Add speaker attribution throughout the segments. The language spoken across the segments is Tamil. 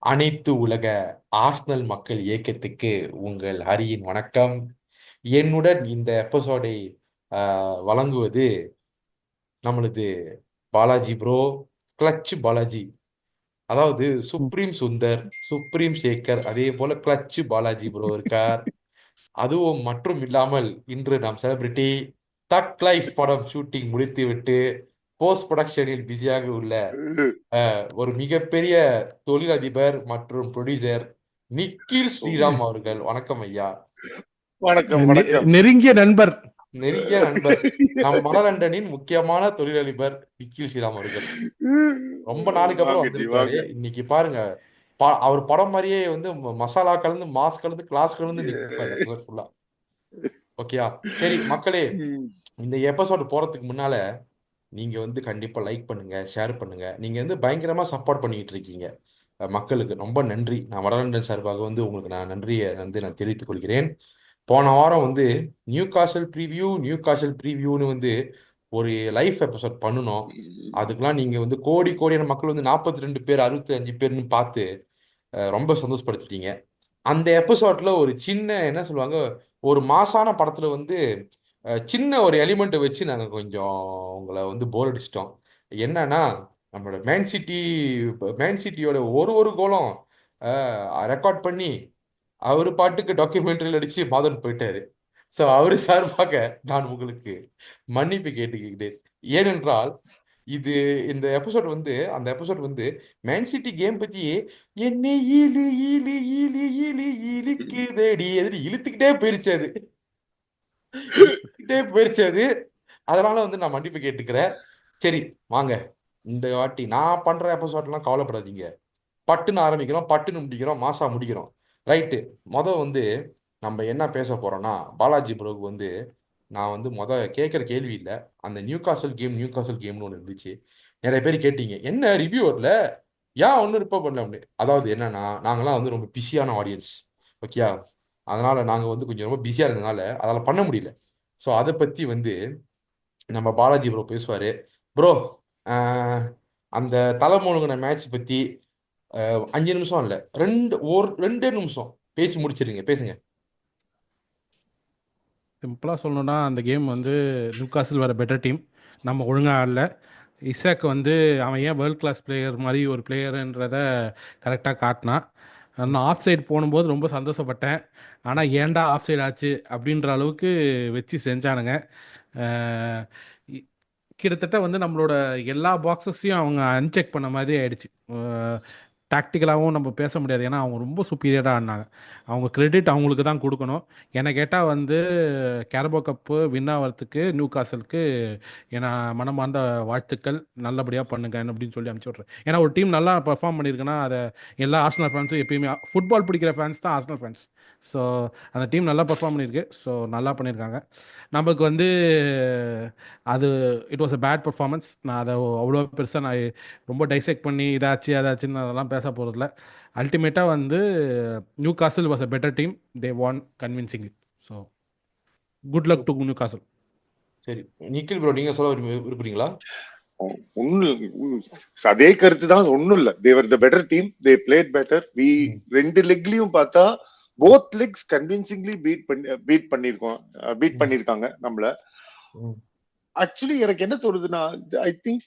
Speaker 1: அனைத்து உலக ஆர்சனல் மக்கள் இயக்கத்துக்கு உங்கள் ஹரியின் வணக்கம். என்னுடன் இந்த எபிசோடை வழங்குவது நம்மளது பாலாஜி ப்ரோ, கிளட்ச் பாலாஜி. அதாவது சுப்ரீம் சுந்தர், சுப்ரீம் சேகர், அதே போல கிளட்ச் பாலாஜி ப்ரோ இருக்கார். அதுவும் மற்றும் இல்லாமல் இன்று நாம் செலிபிரிட்டி தக் லைஃப் படம் ஷூட்டிங் முடித்துவிட்டு போஸ்ட் ப்ரொடக்ஷனில் பிஸியாக உள்ள ஒரு மிகப்பெரிய தொழிலதிபர் மற்றும் ப்ரொடியூசர் நிக்கில் ஸ்ரீராம் அவர்கள். வணக்கம் ஐயா.
Speaker 2: வணக்கம் வணக்கம்.
Speaker 3: நெருங்கிய நண்பர்,
Speaker 1: நெருங்கிய நண்பர், நம் மணலண்டனின் முக்கியமான தொழிலதிபர் நிக்கில் ஸ்ரீராம் அவர்கள் ரொம்ப நாளைக்கு அப்புறம் வந்திருக்காரு. இன்னைக்கு பாருங்க, அவர் படம் மாதிரியே வந்து மசாலா கலந்து மாஸ் கலந்து கிளாஸ் கலந்து நிற்பாரு ஃபுல்லா. ஓகேயா? சரி மக்களே, இந்த எபிசோடு போறதுக்கு முன்னால நீங்க வந்து கண்டிப்பா லைக் பண்ணுங்க, ஷேர் பண்ணுங்க. நீங்க வந்து பயங்கரமா சப்போர்ட் பண்ணிட்டு இருக்கீங்க மக்களுக்கு. ரொம்ப நன்றி. நான் வடலண்டன் சார்பாக வந்து உங்களுக்கு நான் நன்றியை வந்து நான் தெரிவித்துக் கொள்கிறேன். போன வாரம் வந்து நியூ காசல் ப்ரீவியூன்னு வந்து ஒரு லைவ் எபிசோட் பண்ணணும். அதுக்கெல்லாம் நீங்க வந்து கோடியான மக்கள் வந்து 42 பேர் 65 பேர்னு பார்த்து ரொம்ப சந்தோஷப்படுத்திட்டீங்க. அந்த எபிசோட்ல ஒரு சின்ன என்ன சொல்லுவாங்க, ஒரு மாசான படத்துல வந்து சின்ன ஒரு எலிமெண்ட்டை வச்சு நாங்கள் கொஞ்சம் உங்களை வந்து போர் அடிச்சிட்டோம். என்னன்னா, நம்மளோட மேன் சிட்டியோட ஒரு கோலம் ரெக்கார்ட் பண்ணி அவரு பாட்டுக்கு டாக்குமெண்ட்ரியில் அடிச்சு மாதன் போயிட்டாரு. ஸோ அவரு சார்பாக நான் உங்களுக்கு மன்னிப்பு கேட்டுக்கிட்டேன். ஏனென்றால் இது இந்த எபிசோட் வந்து அந்த எபிசோட் வந்து மேன் சிட்டி கேம் பத்தி என்னை ஈழு ஈழு ஈழு ஈழு இழுக்குதடி எதிரி இழுத்துக்கிட்டே போயிருச்சு அது. போயிருச்சு. அதனால வந்து நான் மன்னிப்பு கேட்டுக்கிறேன். சரி வாங்க, இந்த வாட்டி நான் பண்ற எபிசோட்லாம் கவலைப்படாதீங்க. பட்டுன்னு ஆரம்பிக்கிறோம், பட்டுன்னு முடிக்கிறோம், மாசா முடிக்கிறோம். ரைட்டு. வந்து நம்ம என்ன பேச போறோம்னா, பாலாஜி ப்ரோக்கு வந்து நான் வந்து கேட்குற கேள்வி இல்லை. அந்த நியூ காசல் கேம்னு ஒன்று இருந்துச்சு. நிறைய பேர் கேட்டீங்க, என்ன ரிவ்யூ வரல, ஏன் ஒன்றும் ரிப்போர்ட் பண்ணல அப்படின்னு. அதாவது என்னன்னா, நாங்களாம் வந்து ரொம்ப பிஸியான ஆடியன்ஸ். ஓகேயா? அதனால நாங்கள் வந்து கொஞ்சம் ரொம்ப பிஸியாக இருந்ததுனால அதால் பண்ண முடியல. ஸோ அதை பற்றி வந்து நம்ம பாலாஜி ப்ரோ பேசுவார். ப்ரோ, அந்த தலை முழுங்கின மேட்ச் பற்றி 5 நிமிஷம் இல்லை, ரெண்டே நிமிஷம் பேசி முடிச்சிருங்க, பேசுங்க.
Speaker 3: சிம்பிளாக சொல்லணும்னா அந்த கேம் வந்து நியூகாசில் வர பெட்டர் டீம். நம்ம ஒழுங்காக ஆடல. இசாக் வந்து அவன் ஏன் வேர்ல்ட் கிளாஸ் பிளேயர் மாதிரி ஒரு பிளேயருன்றத கரெக்டாக காட்டினான். நான் ஆஃப் சைடு போகும்போது ரொம்ப சந்தோஷப்பட்டேன். ஆனால் ஏன்டா ஆஃப் சைடு ஆச்சு அப்படின்ற அளவுக்கு வச்சு செஞ்சானுங்க. அஹ் இ- கிட்டத்தட்ட வந்து நம்மளோட எல்லா பாக்ஸஸையும் அவங்க அன்செக் பண்ண மாதிரி ஆயிடுச்சு. டாக்டிக்கலாகவும் நம்ம பேச முடியாது, ஏன்னா அவங்க ரொம்ப சுப்பீரியராக ஆடினாங்க. அவங்க கிரெடிட் அவங்களுக்கு தான் கொடுக்கணும். என்னை கேட்டால் வந்து கேரபோ கப்பு வின் ஆகிறதுக்கு நியூ காசலுக்கு ஏன்னா மனமார்ந்த வாழ்த்துக்கள், நல்லபடியாக பண்ணுங்க அப்படின்னு சொல்லி அனுப்பிச்சி விட்றேன். ஏன்னா ஒரு டீம் நல்லா பர்ஃபார்ம் பண்ணியிருக்குன்னா அதை எல்லா ஆர்சனல் ஃபேன்ஸும் எப்பயுமே, ஃபுட்பால் பிடிக்கிற ஃபேன்ஸ் தான் ஆர்சனல் ஃபேன்ஸ். ஸோ அந்த டீம் நல்லா பர்ஃபார்ம் பண்ணியிருக்கு. ஸோ நல்லா பண்ணியிருக்காங்க. நமக்கு வந்து அது it was a bad performance. நான் அதை அவ்வளோ பெருசாக நான் ரொம்ப டைசெக்ட் பண்ணி இதாச்சு அதாச்சுன்னு அதெல்லாம் பேச போகிறதில்ல. அல்டிமேட்டாக வந்து Newcastle was a better team. They won convincingly. So good luck to Newcastle.
Speaker 1: சரி நிக்கில் ப்ரோ, நீங்க சொல்ல விரும்புறீங்களா?
Speaker 2: அதே கருத்து தான். ஒண்ணும் இல்ல, they were the better team, they played better. We ரெண்டு லெக்லயும் பார்த்தா போத் லெக்ஸ் கன்வின்சிங்லி பீட் பண்ணிருக்காங்க நம்மள. ஆக்சுவலி எனக்கு என்ன தோணுதுன்னா, I think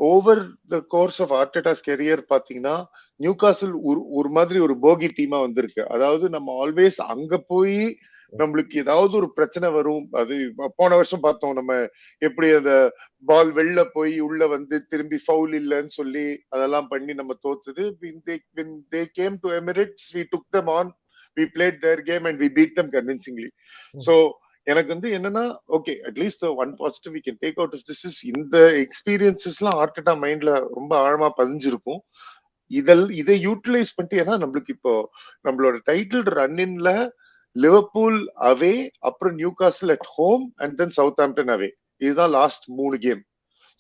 Speaker 2: over the course of Arteta's career பாத்தீங்கன்னா நியூகாசில் ஒரு மாதிரி ஒரு போகி டீமா வந்திருக்கு. அதாவது நம்ம ஆல்வேஸ் அங்க போய் நம்மளுக்கு ஏதாவது ஒரு பிரச்சனை வரும். அது போன வருஷம் பார்த்தோம், நம்ம எப்படி அந்த பால் வெளில போய் உள்ள வந்து திரும்பி ஃபவுல் இல்லைன்னு சொல்லி அதெல்லாம் பண்ணி நம்ம தோத்துது. When they came to Emirates, we took them on, we played their game and we beat them convincingly. So எனக்கு வந்து என்னன்னா, okay, at least one positive we can take out of this is இந்த எக்ஸ்பீரியன்சஸ் எல்லாம் ஆர்டெட்டா மைண்ட்ல ரொம்ப ஆழமா பதிஞ்சிருக்கும். இதை யூட்டிலைஸ் பண்ணிட்டு, ஏன்னா நம்மளுக்கு இப்போ நம்மளோட டைட்டில் ரன்னின்ல லிவர்பூல் அவே, அப்புறம் Newcastle at home and then Southampton away, இதுதான் லாஸ்ட் 3 கேம்.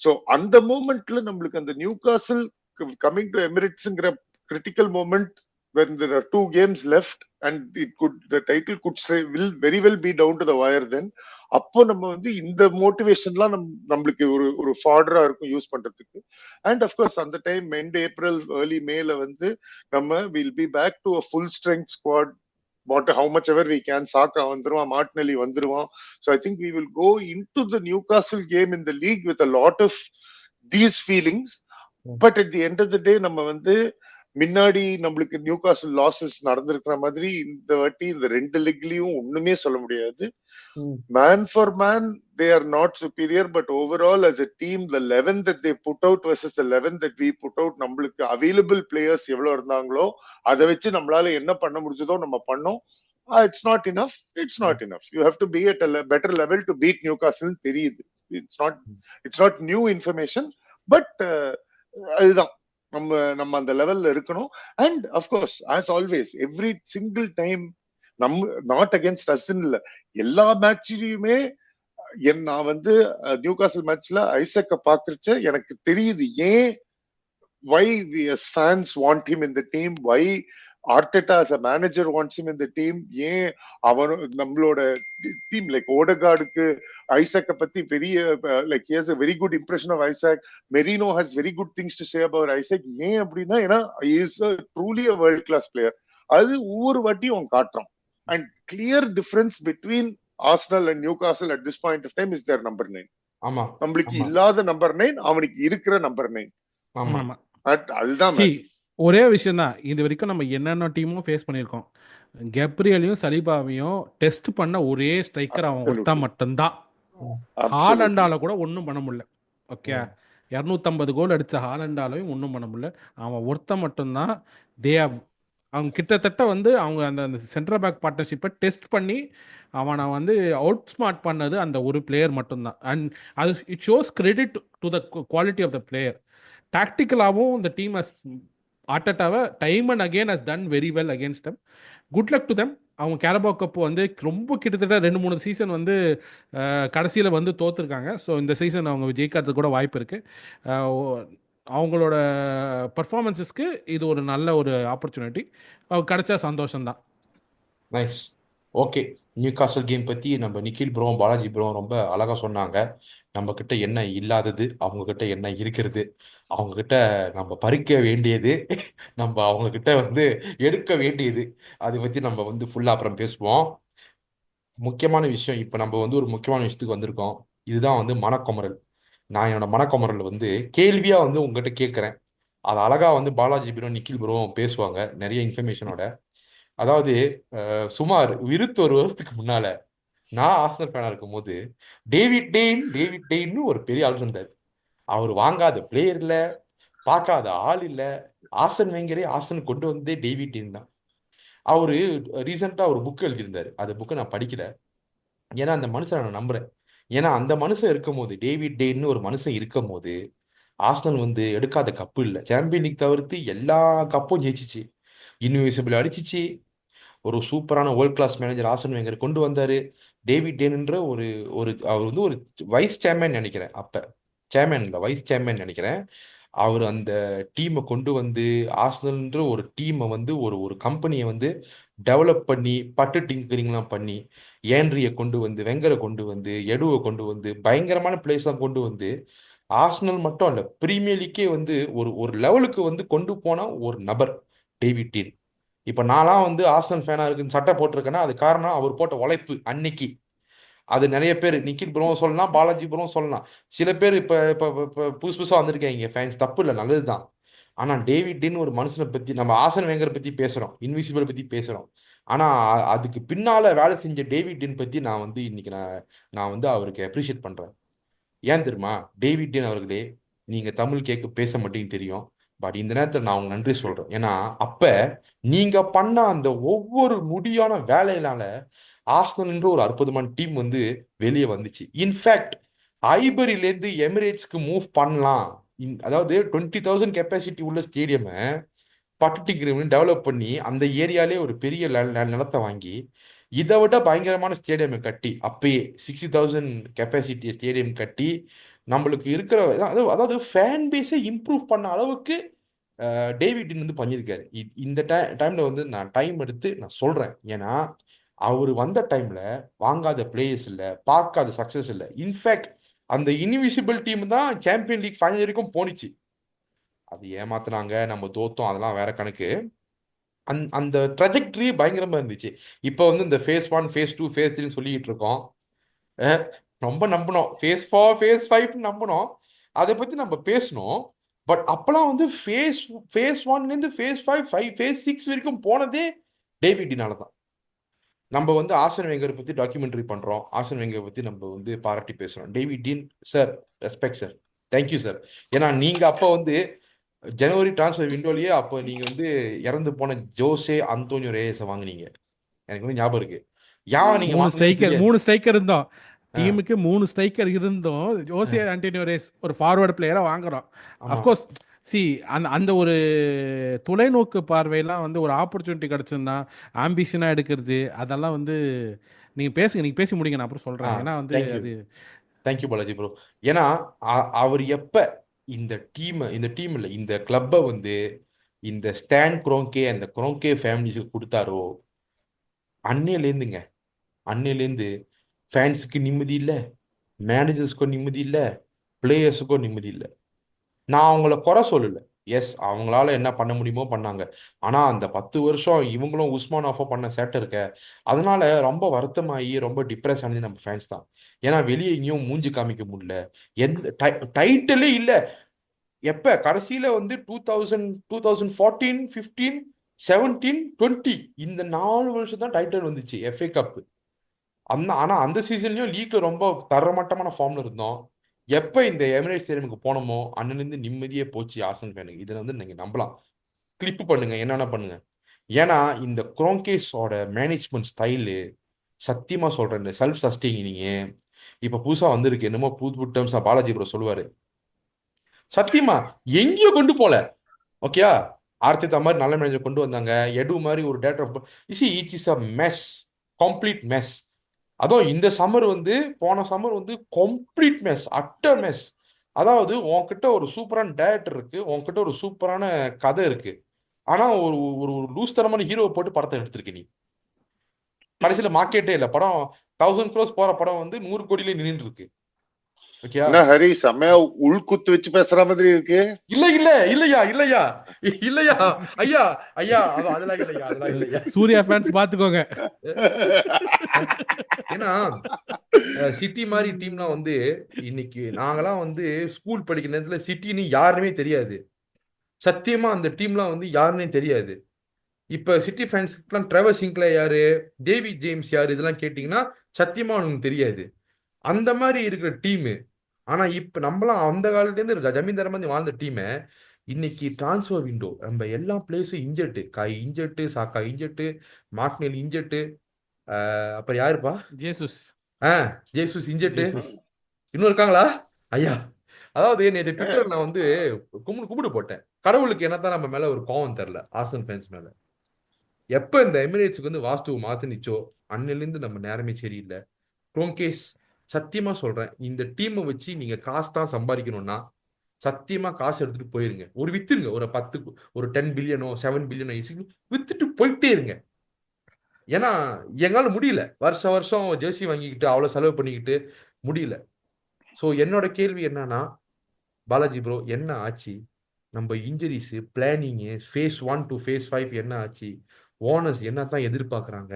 Speaker 2: சோ அந்த மூமெண்ட்ல நம்மளுக்கு அந்த நியூ காசில் கமிங் டு எமிரேட்ஸ்ங்கிற critical moment when there are 2 games left and the title could say will very well be down to the wire then. அப்போ நம்ம வந்து இந்த மோட்டிவேஷன்லாம் நம்மளுக்கு ஒரு ஃபார்டரா இருக்கும் யூஸ் பண்றதுக்கு. அண்ட் அஃப்கோர்ஸ் அந்த டைம் எண்ட் ஏப்ரல் ஏர்லி மேல வந்து நம்ம will be back to a full strength squad. How much ever we can, Saka வந்துருவான், மார்டினெல்லி வந்துருவான். So I think we will go into the Newcastle game in the league with a lot of these feelings. But at the end of the day நம்ம வந்து முன்னாடி நம்மளுக்கு நியூகாசில் லாசஸ் நடந்திருக்கிற மாதிரி இந்த வாட்டி இந்த 2 லெக்லயும் ஒண்ணுமே சொல்ல முடியாது. Man for man they are not superior, but overall as a team the 11 that they put out versus the 11 that we put out, நம்மளுக்கு available players எவ்வளவு இருந்தாங்களோ அதை வச்சு நம்மளால என்ன பண்ண முடிஞ்சதோ நம்ம பண்ணோம். It's not enough. You have to be at a better level to beat Newcastle. தெரியுது. It's not new information, but அதுதான் நம்ம அந்த லெவல்ல இருக்கணும். And of course as always every single time not against as இல்ல, எல்லா மேட்ச்லயுமே நான் வந்து நியூகாசில் மேட்ச்ல ஐசக்க பாக்குறச்ச எனக்கு தெரியுது ஏன் why we as fans want him in the team, why Arteta as a manager wants him in the team. ஏன் அவர் நம்மளோட டீம் லைக் ஓடகார்டுக்கு ஐசாக்க பத்தி பெரிய like he has a very good impression of Isaac. Merino has very good things to say about Isaac. ஏன் அப்படின்னா ஏன்னா he is a truly a world class player. அது ஒவ்வொரு வாட்டியும் அவன் காட்டுறான். And clear difference between Arsenal and Newcastle at this point of time is their number 9.
Speaker 1: ஆமா,
Speaker 2: நம்மளுக்கு இல்லாத நம்பர் 9 அவனுக்கு இருக்கிற நம்பர் 9.
Speaker 1: ஆமா.
Speaker 2: அதுதான்
Speaker 3: ஒரே விஷயம் தான். இது வரைக்கும் நம்ம என்னென்ன டீமும் ஃபேஸ் பண்ணியிருக்கோம். கெப்ரியலையும் சலீபாவையும் டெஸ்ட் பண்ண ஒரே ஸ்ட்ரைக்கர் அவன் ஒருத்தன் மட்டும்தான். ஹாலண்டால கூட ஒன்றும் பண்ண முடியல. ஓகே, 250 கோல் அடித்த ஹாலண்டாலையும் ஒன்றும் பண்ண முடியல. அவன் ஒருத்தன் மட்டும்தான். அவங்க கிட்டத்தட்ட வந்து அவங்க அந்த சென்ட்ரல் பேக் பார்ட்னர்ஷிப்பை டெஸ்ட் பண்ணி அவனை வந்து அவுட் ஸ்மார்ட் பண்ணது அந்த ஒரு பிளேயர் மட்டும்தான். அண்ட் அது it shows credit to the quality of the player. டாக்டிக்கலாகவும் இந்த டீம் ஆர்டெட்டாவை time and again has done very well against them. Good luck to them. அவங்க கேரபா கப் வந்து ரொம்ப கிட்டத்தட்ட 2-3 சீசன் வந்து கடைசியில் வந்து தோற்றுருக்காங்க. ஸோ இந்த சீசன் அவங்க ஜெயிக்கிறதுக்கு கூட வாய்ப்பு இருக்குது. அவங்களோட பர்ஃபார்மன்ஸஸ்க்கு இது ஒரு நல்ல ஒரு ஆப்பர்ச்சுனிட்டி. கிடைச்சா சந்தோஷம்தான்.
Speaker 1: நைஸ். ஓகே, நியூகாசல் கேம் பற்றி நம்ம நிக்கில் ப்ரோ, பாலாஜி ப்ரோ ரொம்ப அழகாக சொன்னாங்க. நம்மக்கிட்ட என்ன இல்லாதது, அவங்கக்கிட்ட என்ன இருக்கிறது, அவங்கக்கிட்ட நம்ம பறிக்க வேண்டியது, நம்ம அவங்கக்கிட்ட வந்து எடுக்க வேண்டியது, அதை பற்றி நம்ம வந்து ஃபுல்லாக அப்புறம் பேசுவோம். முக்கியமான விஷயம், இப்போ நம்ம வந்து ஒரு முக்கியமான விஷயத்துக்கு வந்திருக்கோம். இதுதான் வந்து மனக்குமரல். நான் என்னோட மனக்குமரல் வந்து கேள்வியாக வந்து உங்ககிட்ட கேட்குறேன். அது அழகாக வந்து பாலாஜி ப்ரோ, நிக்கில் ப்ரோ பேசுவாங்க நிறைய இன்ஃபர்மேஷனோட. அதாவது சுமார் 21 வருஷத்துக்கு முன்னால நான் ஆர்சனல் ஃபேனா இருக்கும் போது டேவிட் டெய்ன்னு ஒரு பெரிய ஆள் இருந்தார். அவர் வாங்காத பிளேயர் இல்ல, பார்க்காத ஆள் இல்ல. ஆர்சன் வெங்கரே ஆர்சன் கொண்டு வந்ததே டேவிட் டெயின் தான். அவரு ரீசெண்டா ஒரு புக் எழுதியிருந்தாரு. அந்த புக்கை நான் படிக்கல, ஏன்னா அந்த மனுஷனை நான் நம்புறேன். ஏன்னா அந்த மனுஷன் இருக்கும் போது, டேவிட் டெய்ன்னு ஒரு மனுஷன் இருக்கும் போது ஆர்சனல் வந்து எடுக்காத கப்பு இல்லை. சாம்பியன் லீக் தவிர்த்து எல்லா கப்பும் ஜெயிச்சிச்சு, இன்விசிபிள் அடிச்சிச்சு. ஒரு சூப்பரான world class manager Arsene Wenger கொண்டு வந்தாரு. டேவிட் டேன்ன்ற ஒரு அவர் வந்து ஒரு வைஸ் சேர்மேன் நினைக்கிறேன், அப்ப சேர்மேன் இல்லை வைஸ் சேர்மேன் நினைக்கிறேன். அவர் அந்த டீமை கொண்டு வந்து ஆர்சனல்ன்ற ஒரு டீமை வந்து ஒரு கம்பெனியை வந்து டெவலப் பண்ணி பட்டு டிங்கரிங்லாம் பண்ணி ஏன்ட்ரியை கொண்டு வந்து, வெங்கரை கொண்டு வந்து, எடுவை கொண்டு வந்து, பயங்கரமான பிளேஸ்லாம் கொண்டு வந்து ஆர்சனல் மட்டும் இல்லை பிரீமியர் லீக்கே வந்து ஒரு லெவலுக்கு வந்து கொண்டு போன ஒரு நபர் டேவிட் டீன். இப்போ நான்லாம் வந்து ஆர்சனல் ஃபேனாக இருக்குன்னு சட்டை போட்டிருக்கேன்னா அது காரணம் அவர் போட்ட உழைப்பு அன்னைக்கு. அது நிறைய பேர் நிக்கில் ப்ரோவும் சொல்லலாம், பாலாஜி ப்ரோவும் சொல்லலாம். சில பேர் இப்போ இப்போ இப்போ புதுசு புதுசாக வந்திருக்காங்க ஃபேன்ஸ், தப்பு இல்லை, நல்லது தான். ஆனால் டேவிட் டீன் ஒரு மனுஷனை பற்றி, நம்ம ஆர்சன் வெங்கரை பற்றி பேசுகிறோம், இன்விசிபிள் பற்றி பேசுகிறோம். ஆனால் அதுக்கு பின்னால் வேலை செஞ்ச டேவிட் டீன் பற்றி நான் வந்து இன்னைக்கு நான் வந்து அவருக்கு அப்ரிஷியேட் பண்ணுறேன். ஏன் தெரியுமா? டேவிட் டீன் அவர்களே, நீங்கள் தமிழ் பேச மாட்டேன்னு தெரியும், பட் இந்த நேரத்தில் நான் உங்களுக்கு நன்றி சொல்கிறேன். ஏன்னா அப்போ நீங்கள் பண்ண அந்த ஒவ்வொரு முடியான வேலையினால ஆர்சனல் என்ற ஒரு அற்புதமான டீம் வந்து வெளியே வந்துச்சு. இன்ஃபேக்ட் ஐபரிலேருந்து எமிரேட்ஸ்க்கு மூவ் பண்ணலாம், அதாவது 20,000 கெப்பாசிட்டி உள்ள ஸ்டேடியமை பட்டுட்டிங்கிறவங்க டெவலப் பண்ணி அந்த ஏரியாலே ஒரு பெரிய நிலத்தை வாங்கி இதை விட பயங்கரமான ஸ்டேடியம் கட்டி, அப்பயே 60,000 கெப்பாசிட்டி ஸ்டேடியம் கட்டி நம்மளுக்கு இருக்கிற அதாவது ஃபேன் பேஸை இம்ப்ரூவ் பண்ண அளவுக்கு டேவிட் டின் வந்து பண்ணியிருக்காரு. இந்த டைம்ல வந்து நான் டைம் எடுத்து நான் சொல்றேன். ஏன்னா அவர் வந்த டைம்ல வாங்காத பிளேயர்ஸ் இல்ல, பார்க்காத சக்சஸ் இல்ல. இன்ஃபேக்ட் அந்த இன்விசிபிள் டீம் தான் சாம்பியன் லீக் ஃபைனல் வரைக்கும் போனிச்சு. அது ஏமாத்துனாங்க, நம்ம தோத்தோம், அதெல்லாம் வேற கணக்கு. அந்த ட்ரஜெக்டரி பயங்கரமா இருந்துச்சு. இப்போ வந்து இந்த ஃபேஸ் 1 ஃபேஸ் 2 ஃபேஸ் 3 சொல்லிட்டு இருக்கோம். அஹ், ரொம்ப நம்பினோம். Face 4 face 5 நம்பினோம். அதை பத்தி நம்ம பேசணும். பட் அப்பெல்லாம் வந்து ஃபேஸ் 1லேருந்து ஃபேஸ் 5 ஃபேஸ் 6 வரைக்கும் போனதே டேவிட்னால தான். நம்ம வந்து ஆர்சன் வெங்கர் பத்தி டாக்குமெண்ட்ரி பண்றோம். ஆர்சன் வெங்கர் பத்தி நம்ம வந்து பாராட்டி பேசுறோம். David Dein sir, respect sir, thank you sir. ஏன்னா நீங்க அப்போ வந்து ஜனவரி டிரான்ஸ்ஃபர் விண்டோலயே அப்போ நீங்க வந்து இறந்து போன ஜோசே அந்தோனியோ ரேயஸை வாங்குனீங்க. எனக்கு வந்து ஞாபகம் இருக்கு. யான் நீங்க வாங்குனீங்கன்னு தெரியாது.
Speaker 3: 3 ஸ்ட்ரைக்கர் இருந்தோம்
Speaker 1: ஆ,
Speaker 3: டீமுக்கு. 3 ஸ்ட்ரைக்கர் இருந்தோம். ஜோசி ஆண்டனியோ ரேஸ் ஒரு ஃபார்வர்டு பிளேயரா வாங்குறோம்.
Speaker 1: ஆமா.
Speaker 3: அஃப்கோர்ஸ் சி அந்த அந்த ஒரு தொலைநோக்கு பார்வையெல்லாம் வந்து ஒரு ஆப்பர்ச்சுனிட்டி கிடச்சிருந்தா ஆம்பிஷனாக எடுக்கிறது அதெல்லாம் வந்து நீங்கள் பேசுங்க, நீங்கள் பேசி முடிங்க, நான் அப்புறம் சொல்கிறேன். ஏன்னா வந்து
Speaker 1: தேங்க்யூ
Speaker 3: அது
Speaker 1: தேங்க்யூ பாலாஜி ப்ரோ. ஏன்னா அவர் எப்ப இந்த டீம் இல்ல இந்த கிளப்பை வந்து இந்த ஸ்டான் குரோங்கே அந்த குரோங்கே ஃபேமிலிஸுக்கு கொடுத்தாரோ அன்னையிலேருந்துங்க, அன்னையிலேருந்து ஃபேன்ஸுக்கு நிம்மதி இல்லை, மேனேஜர்ஸ்க்கும் நிம்மதி இல்லை, பிளேயர்ஸுக்கும் நிம்மதி இல்லை. நான் அவங்கள குறை சொல்லல. எஸ், அவங்களால என்ன பண்ண முடியுமோ பண்ணாங்க. ஆனா அந்த 10 வருஷம் இவங்களும் உஸ்மான் ஆஃபோ பண்ண சேட்டை இருக்க, அதனால ரொம்ப வருத்தமாகி ரொம்ப டிப்ரெஸ் ஆனது நம்ம ஃபேன்ஸ் தான். ஏன்னா வெளியே எங்கேயும் மூஞ்சி காமிக்க முடியல, எந்த டைட்டிலே இல்லை. எப்ப கடைசியில வந்து 2014 15 17 20 இந்த 4 வருஷம் தான் டைட்டில் வந்துச்சு, எஃப்ஏ கப். ஆனா அந்த சீசன்லயும் லீக்ல ரொம்ப தரமட்டமான ஃபார்ம்ல இருந்தோம். எப்ப இந்த எமிரேட்ஸ் ஸ்டேடியமுக்கு போனோமோ அன்னிலிருந்து நிம்மதியே போச்சு ஆர்சனல் ஃபேனுக்கு. இதுல வந்து நீங்க நம்பலாம். கிளிப் பண்ணுங்க, என்னென்ன பண்ணுங்க. ஏன்னா இந்த குரோங்கேஸோட மேனேஜ்மெண்ட் ஸ்டைலு, சத்தியமா சொல்றேன், இந்த செல்ஃப் சஸ்டெய்னிங் இப்ப புதுசா வந்திருக்கு. என்னமோ புது புது டேர்ம்ஸா பாலாஜி ப்ரோ சொல்லுவாரு. சத்தியமா எங்கேயோ கொண்டு போல. ஓகேயா, ஆர்த்திதா மாதிரி நல்ல மேனேஜர் கொண்டு வந்தாங்க. எடு மாதிரி ஒரு director of it is a mess, complete mess. அதுவும் இந்த சம்மர் வந்து போன சம்மர் வந்து கம்ப்ளீட் மெஸ், அட்டர் மெஸ். அதாவது உன்கிட்ட ஒரு சூப்பரான டேரக்டர் இருக்கு, உன்கிட்ட ஒரு சூப்பரான கதை இருக்கு, ஆனா ஒரு ஒரு லூஸ் தரமான ஹீரோவை போட்டு படத்தை எடுத்திருக்க நீ. கடைசியில மார்க்கெட்டே இல்லை. படம் 1000 crores போற படம் வந்து 100 கோடியில நின்று இருக்கு. ஓகேயா,
Speaker 2: என்ன ஹரி செம்மையா உள்குத்து வச்சு பேசுற மாதிரி இருக்கு.
Speaker 1: இல்ல இல்ல இல்லையா இல்லையா இல்லையா ஐயா ஐயா, அதெல்லாம் இல்லையா, அதெல்லாம் இல்லையா.
Speaker 3: சூர்யா ஃபேன்ஸ் பார்த்துக்கோங்க.
Speaker 1: ஏன்னா சிட்டி மாதிரி டீம்லாம் வந்து இன்னைக்கு நாங்கெல்லாம் வந்து ஸ்கூல் படிக்கிற நேரத்துல சிட்டின்னு யாருமே தெரியாது. சத்தியமா அந்த டீம்லாம் வந்து யாருன்னே தெரியாது. இப்ப சிட்டி ஃபேன்ஸ்க்குலாம் ட்ரெவர் சிங்க்ல யாரு, டேவிட் ஜேம்ஸ் யாரு, இதெல்லாம் கேட்டிங்கன்னா சத்தியமா அவனுக்கு தெரியாது. அந்த மாதிரி இருக்கிற டீமு. ஆனா இப்ப நம்மளாம் அந்த காலத்துலேருந்து ஜமீன்தார மாதிரி வாழ்ந்த டீமை இன்னைக்கு டிரான்ஸ்ஃபர் விண்டோ நம்ம எல்லா பிளேஸும் இன்ஜெட்டு, காய் இன்ஜெட்டு, சாக்கா இன்ஜெட்டு, மார்க்னெல் இன்ஜெட்டு, அப்புறம் யாருப்பா,
Speaker 3: ஜேசுஸ்
Speaker 1: ஜேசூஸ் இன்ஜெட்டு,
Speaker 3: ஜேசுஸ்
Speaker 1: இன்னும் இருக்காங்களா ஐயா. அதாவது நேற்று ட்விட்டர் நான் வந்து கும்பிடு போட்டேன். கடவுளுக்கு என்னத்தான் நம்ம மேல ஒரு கோவம் தெரில, ஆர்சனல் ஃபேன்ஸ் மேல. எப்ப இந்த எமிரேட்ஸுக்கு வந்து வாஸ்துவை மாத்தினிச்சோ அன்னிலிருந்து நம்ம நேரமே சரியில்லை. குரோங்கேஸ், சத்தியமா சொல்றேன், இந்த டீமை வச்சு நீங்க காசு தான் சம்பாதிக்கணும்னா சத்தியமா காசு எடுத்துட்டு போயிருங்க. ஒரு வித்துருங்க, ஒரு 10 பில்லியனோ 7 பில்லியனோ வித்துட்டு போயிட்டே இருங்க. ஏன்னா எங்களால முடியல, வருஷம் ஜெர்சி வாங்கிக்கிட்டு அவ்வளவு செலவு பண்ணிக்கிட்டு முடியல. ஸோ என்னோட கேள்வி என்னன்னா, பாலாஜி ப்ரோ என்ன ஆச்சு? நம்ம injuries planning phase 1 to phase 5 என்ன ஆச்சு? ஓனர்ஸ் என்ன தான் எதிர்பார்க்குறாங்க?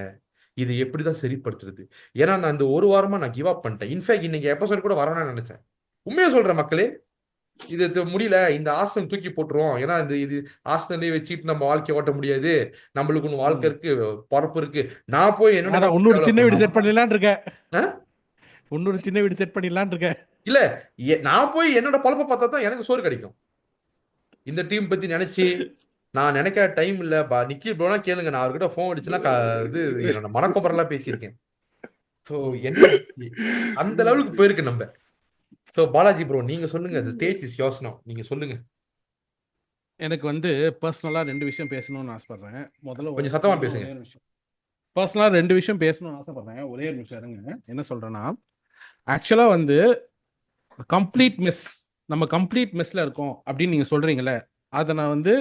Speaker 1: இது எப்படி தான் சரிப்படுத்துறது? ஏன்னா நான் இந்த ஒரு வாரமா நான் கிவ் அப் பண்ணிட்டேன். இன்ஃபேக்ட் இன்னைக்கு எபிசோட் கூட வரணும்னு நினைச்சேன். உண்மையா சொல்றேன் மக்களே, இது முடியல, இந்த ஆர்சனல் தூக்கி போட்டுருவோம். ஏன்னா இது ஆர்சனலே வச்சுட்டு நம்ம வாழ்க்கை ஓட்ட முடியாது, நம்மளுக்கு ஒன்று வாழ்க்கை இருக்கு, பொறப்பு இருக்கு. நான் போய் என்னோட
Speaker 3: இன்னொரு சின்ன வீடு செட் பண்ணிடலான் இருக்கேன்.
Speaker 1: ஆ?
Speaker 3: இன்னொரு சின்ன வீடு செட் பண்ணிடலான் இருக்கேன்.
Speaker 1: இல்ல, நான் போய் என்னோட பொழப்ப பார்த்தா தான் எனக்கு சோறு கிடைக்கும். இந்த டீம் பத்தி நினைச்சு நான் நினைக்க டைம் இல்ல. நிக்கி ப்ரோலாம் கேளுங்க, நான் அவர்கிட்ட ஃபோன் அடிச்சுன்னா இது என்னோட மனக்கொம்பரெல்லாம் பேசியிருக்கேன். ஸோ என்ன அந்த லெவலுக்கு போயிருக்கு நம்ம. ஸோ பாலாஜி ப்ரோ நீங்க சொல்லுங்க, the stage is yours now. நீங்க சொல்லுங்க.
Speaker 3: எனக்கு வந்து பர்சனலாக 2 விஷயம் பேசணும்னு ஆசைப்படுறேன். முதல்ல
Speaker 1: கொஞ்சம் சத்தமா பேசுங்க.
Speaker 3: ஒரே ஒரு விஷயம், பர்சனலாக 2 விஷயம் பேசணும்னு ஆசைப்படுறேன். ஒரே ஒரு விஷயம் இருங்க. என்ன சொல்கிறேன்னா, ஆக்சுவலாக வந்து கம்ப்ளீட் மிஸ், நம்ம கம்ப்ளீட் மிஸ்ல இருக்கோம் அப்படின்னு நீங்கள் சொல்கிறீங்களே, அதை நான் வந்து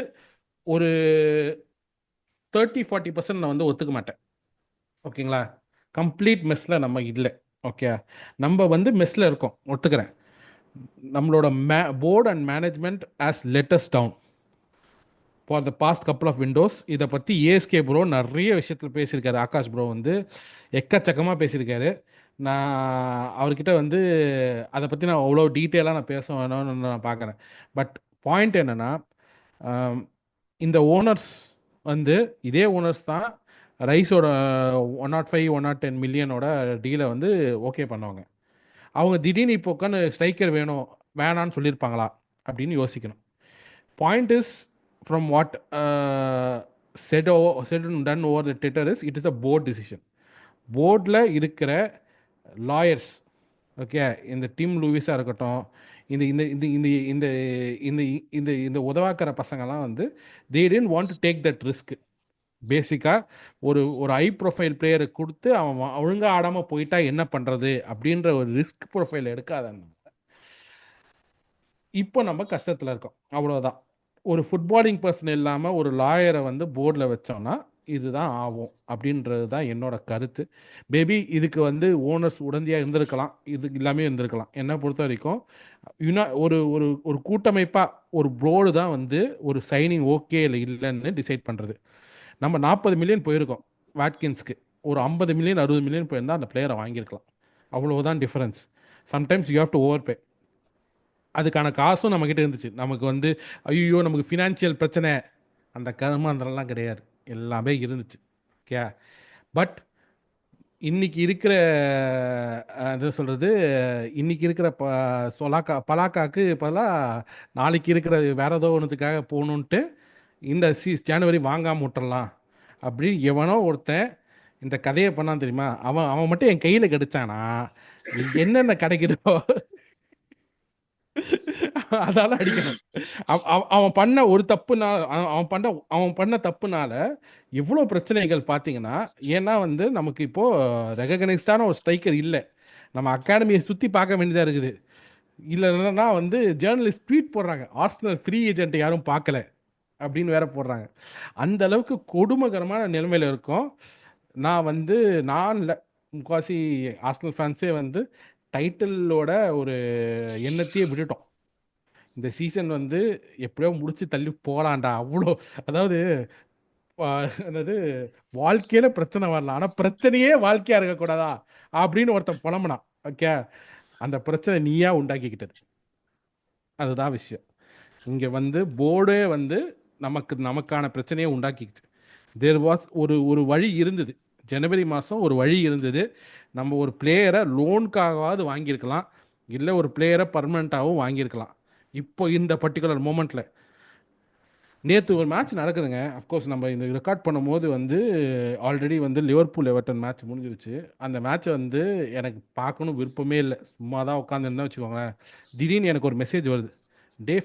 Speaker 3: ஒரு 30-40% நான் வந்து ஒத்துக்க மாட்டேன். ஓகேங்களா? கம்ப்ளீட் மெஸ்ஸில் நம்ம இல்லை. ஓகே, நம்ம வந்து மெஸ்ஸில் இருக்கோம், ஒத்துக்கிறேன். நம்மளோட board and management has let us down for the past couple of windows. இதை பற்றி ஏஎஸ்கே ப்ரோ நிறைய விஷயத்தில் பேசியிருக்காரு. ஆகாஷ் ப்ரோ வந்து எக்கச்சக்கமாக பேசியிருக்காரு. நான் அவர்கிட்ட வந்து அதை பற்றி நான் அவ்வளோ டீட்டெயிலாக நான் பேச வேணும்னு நான் பார்க்குறேன். பட் பாயிண்ட் என்னென்னா, இந்த ஓனர்ஸ் வந்து இதே ஓனர்ஸ் தான் ரைஸோட 105-110 மில்லியனோட டீலை வந்து ஓகே பண்ணுவாங்க. அவங்க திடீர்னு இப்போ உட்காந்து ஸ்ட்ரைக்கர் வேணும் வேணான்னு சொல்லியிருப்பாங்களா அப்படின்னு யோசிக்கணும். Point is from what said and done over the Twitter is it is a board decision. போர்டில் இருக்கிற லாயர்ஸ், ஓகே, இந்த டீம் லூயிஸாக இருக்கட்டும், இந்த இந்த இந்த இந்த இந்த இந்த இந்த இந்த உதவாக்கிற பசங்கள்லாம் வந்து தே didn't want to take that risk. பேசிக்காக ஒரு ஒரு ஹை ப்ரொஃபைல் பிளேயரை கொடுத்து அவன் ஒழுங்காக ஆடாமல் போயிட்டா என்ன பண்ணுறது அப்படின்ற ஒரு ரிஸ்க் ப்ரொஃபைல் எடுக்காதன்னு இப்போ நம்ம கஷ்டத்தில் இருக்கோம். அவ்வளோதான். ஒரு ஃபுட்பாலிங் பர்சன் இல்லாமல் ஒரு லாயரை வந்து போர்டில் வச்சோம்னா இதுதான் ஆகும் அப்படின்றது தான் என்னோட கருத்து. மேபி இதுக்கு வந்து ஓனர்ஸ் உடந்தையாக இருந்திருக்கலாம், இது எல்லாமே இருந்திருக்கலாம். என்னை பொறுத்த வரைக்கும் ஒரு ஒரு ஒரு கூட்டமைப்பாக ஒரு போர்டு தான் வந்து ஒரு சைனிங் ஓகே இல்லை இல்லைன்னு டிசைட் பண்ணுறது. நம்ம 40 மில்லியன் போயிருக்கோம் வாட்கின்ஸ்க்கு, ஒரு 50 மில்லியன் 60 மில்லியன் போயிருந்தால் அந்த பிளேயரை வாங்கியிருக்கலாம். அவ்வளோதான் difference. Sometimes you have to overpay. அதுக்கான காசும் நம்மக்கிட்ட இருந்துச்சு. நமக்கு வந்து ஐயோ நமக்கு ஃபினான்ஷியல் பிரச்சனை அந்த கர்மாந்திரம்லாம் கிடையாது, எல்லாமே இருந்துச்சு. ஓகே, பட் இன்னைக்கு இருக்கிற அது சொல்கிறது, இன்னைக்கு இருக்கிற பலாக்காக்கு இப்போலாம் நாளைக்கு இருக்கிற வேற ஏதோ ஒன்றுத்துக்காக போகணுன்ட்டு இந்த ஜனவரி வாங்காமல் விட்டுறலாம் அப்படின்னு எவனோ ஒருத்தன் இந்த கதையை பண்ணான் தெரியுமா? அவன் அவன் மட்டும் என் கையில் கிடைச்சானா என்னென்ன கிடைக்குதோ அதால அடிக்கணும். அவன் பண்ண ஒரு தப்புனால, அவன் பண்ண தப்புனால எவ்வளோ பிரச்சனைகள் பார்த்தீங்கன்னா. ஏன்னா வந்து நமக்கு இப்போ ரெகக்னைஸ்டான ஒரு ஸ்ட்ரைக்கர் இல்லை. நம்ம அகாடமியை சுற்றி பார்க்க வேண்டியதாக இருக்குது. இல்லைன்னா வந்து ஜேர்னலிஸ்ட் ட்வீட் போடுறாங்க, ஆர்சனல் ஃப்ரீ ஏஜென்ட் யாரும் பார்க்கல அப்படின்னு வேற போடுறாங்க. அந்த அளவுக்கு கொடுமைகரமான நிலைமையில் இருக்கும். நான் இல்லை, முக்காசி ஆர்சனல் ஃபேன்ஸே வந்து டைட்டிலோட ஒரு எண்ணத்தையே விட்டுட்டோம். இந்த சீசன் வந்து எப்படியோ முடிச்சு தள்ளி போகலான்டா. அவ்வளோ, அதாவது அதாவது வாழ்க்கையில பிரச்சனை வரலாம், ஆனால் பிரச்சனையே வாழ்க்கையா இருக்கக்கூடாதா அப்படின்னு ஒருத்தன் புலம்புனான். ஓகே, அந்த பிரச்சனை நீயா உண்டாக்கிக்கிட்டது, அதுதான் விஷயம். இங்கே வந்து போர்டே வந்து நமக்கான பிரச்சனையை உண்டாக்கிக்கிச்சு. தேர் வாஸ் ஒரு வழி இருந்தது. ஜனவரி மாதம் ஒரு வழி இருந்தது. நம்ம ஒரு பிளேயரை லோனுக்காகவாவது வாங்கியிருக்கலாம், இல்லை ஒரு பிளேயரை பர்மனெண்ட்டாகவும் வாங்கியிருக்கலாம். இப்போ இந்த பர்டிகுலர் மூமெண்ட்டில் நேற்று ஒரு மேட்ச் நடக்குதுங்க. அஃப்கோர்ஸ் நம்ம இந்த ரெக்கார்ட் பண்ணும்போது வந்து ஆல்ரெடி வந்து லிவர்பூல் எவர்டன் மேட்ச் முடிஞ்சிருச்சு. அந்த மேட்ச்சை வந்து எனக்கு பார்க்கணும் விருப்பமே இல்லை, சும்மா தான் உட்காந்துருந்தா வச்சுக்கோங்களேன். திடீர்னு எனக்கு ஒரு மெசேஜ் வருது,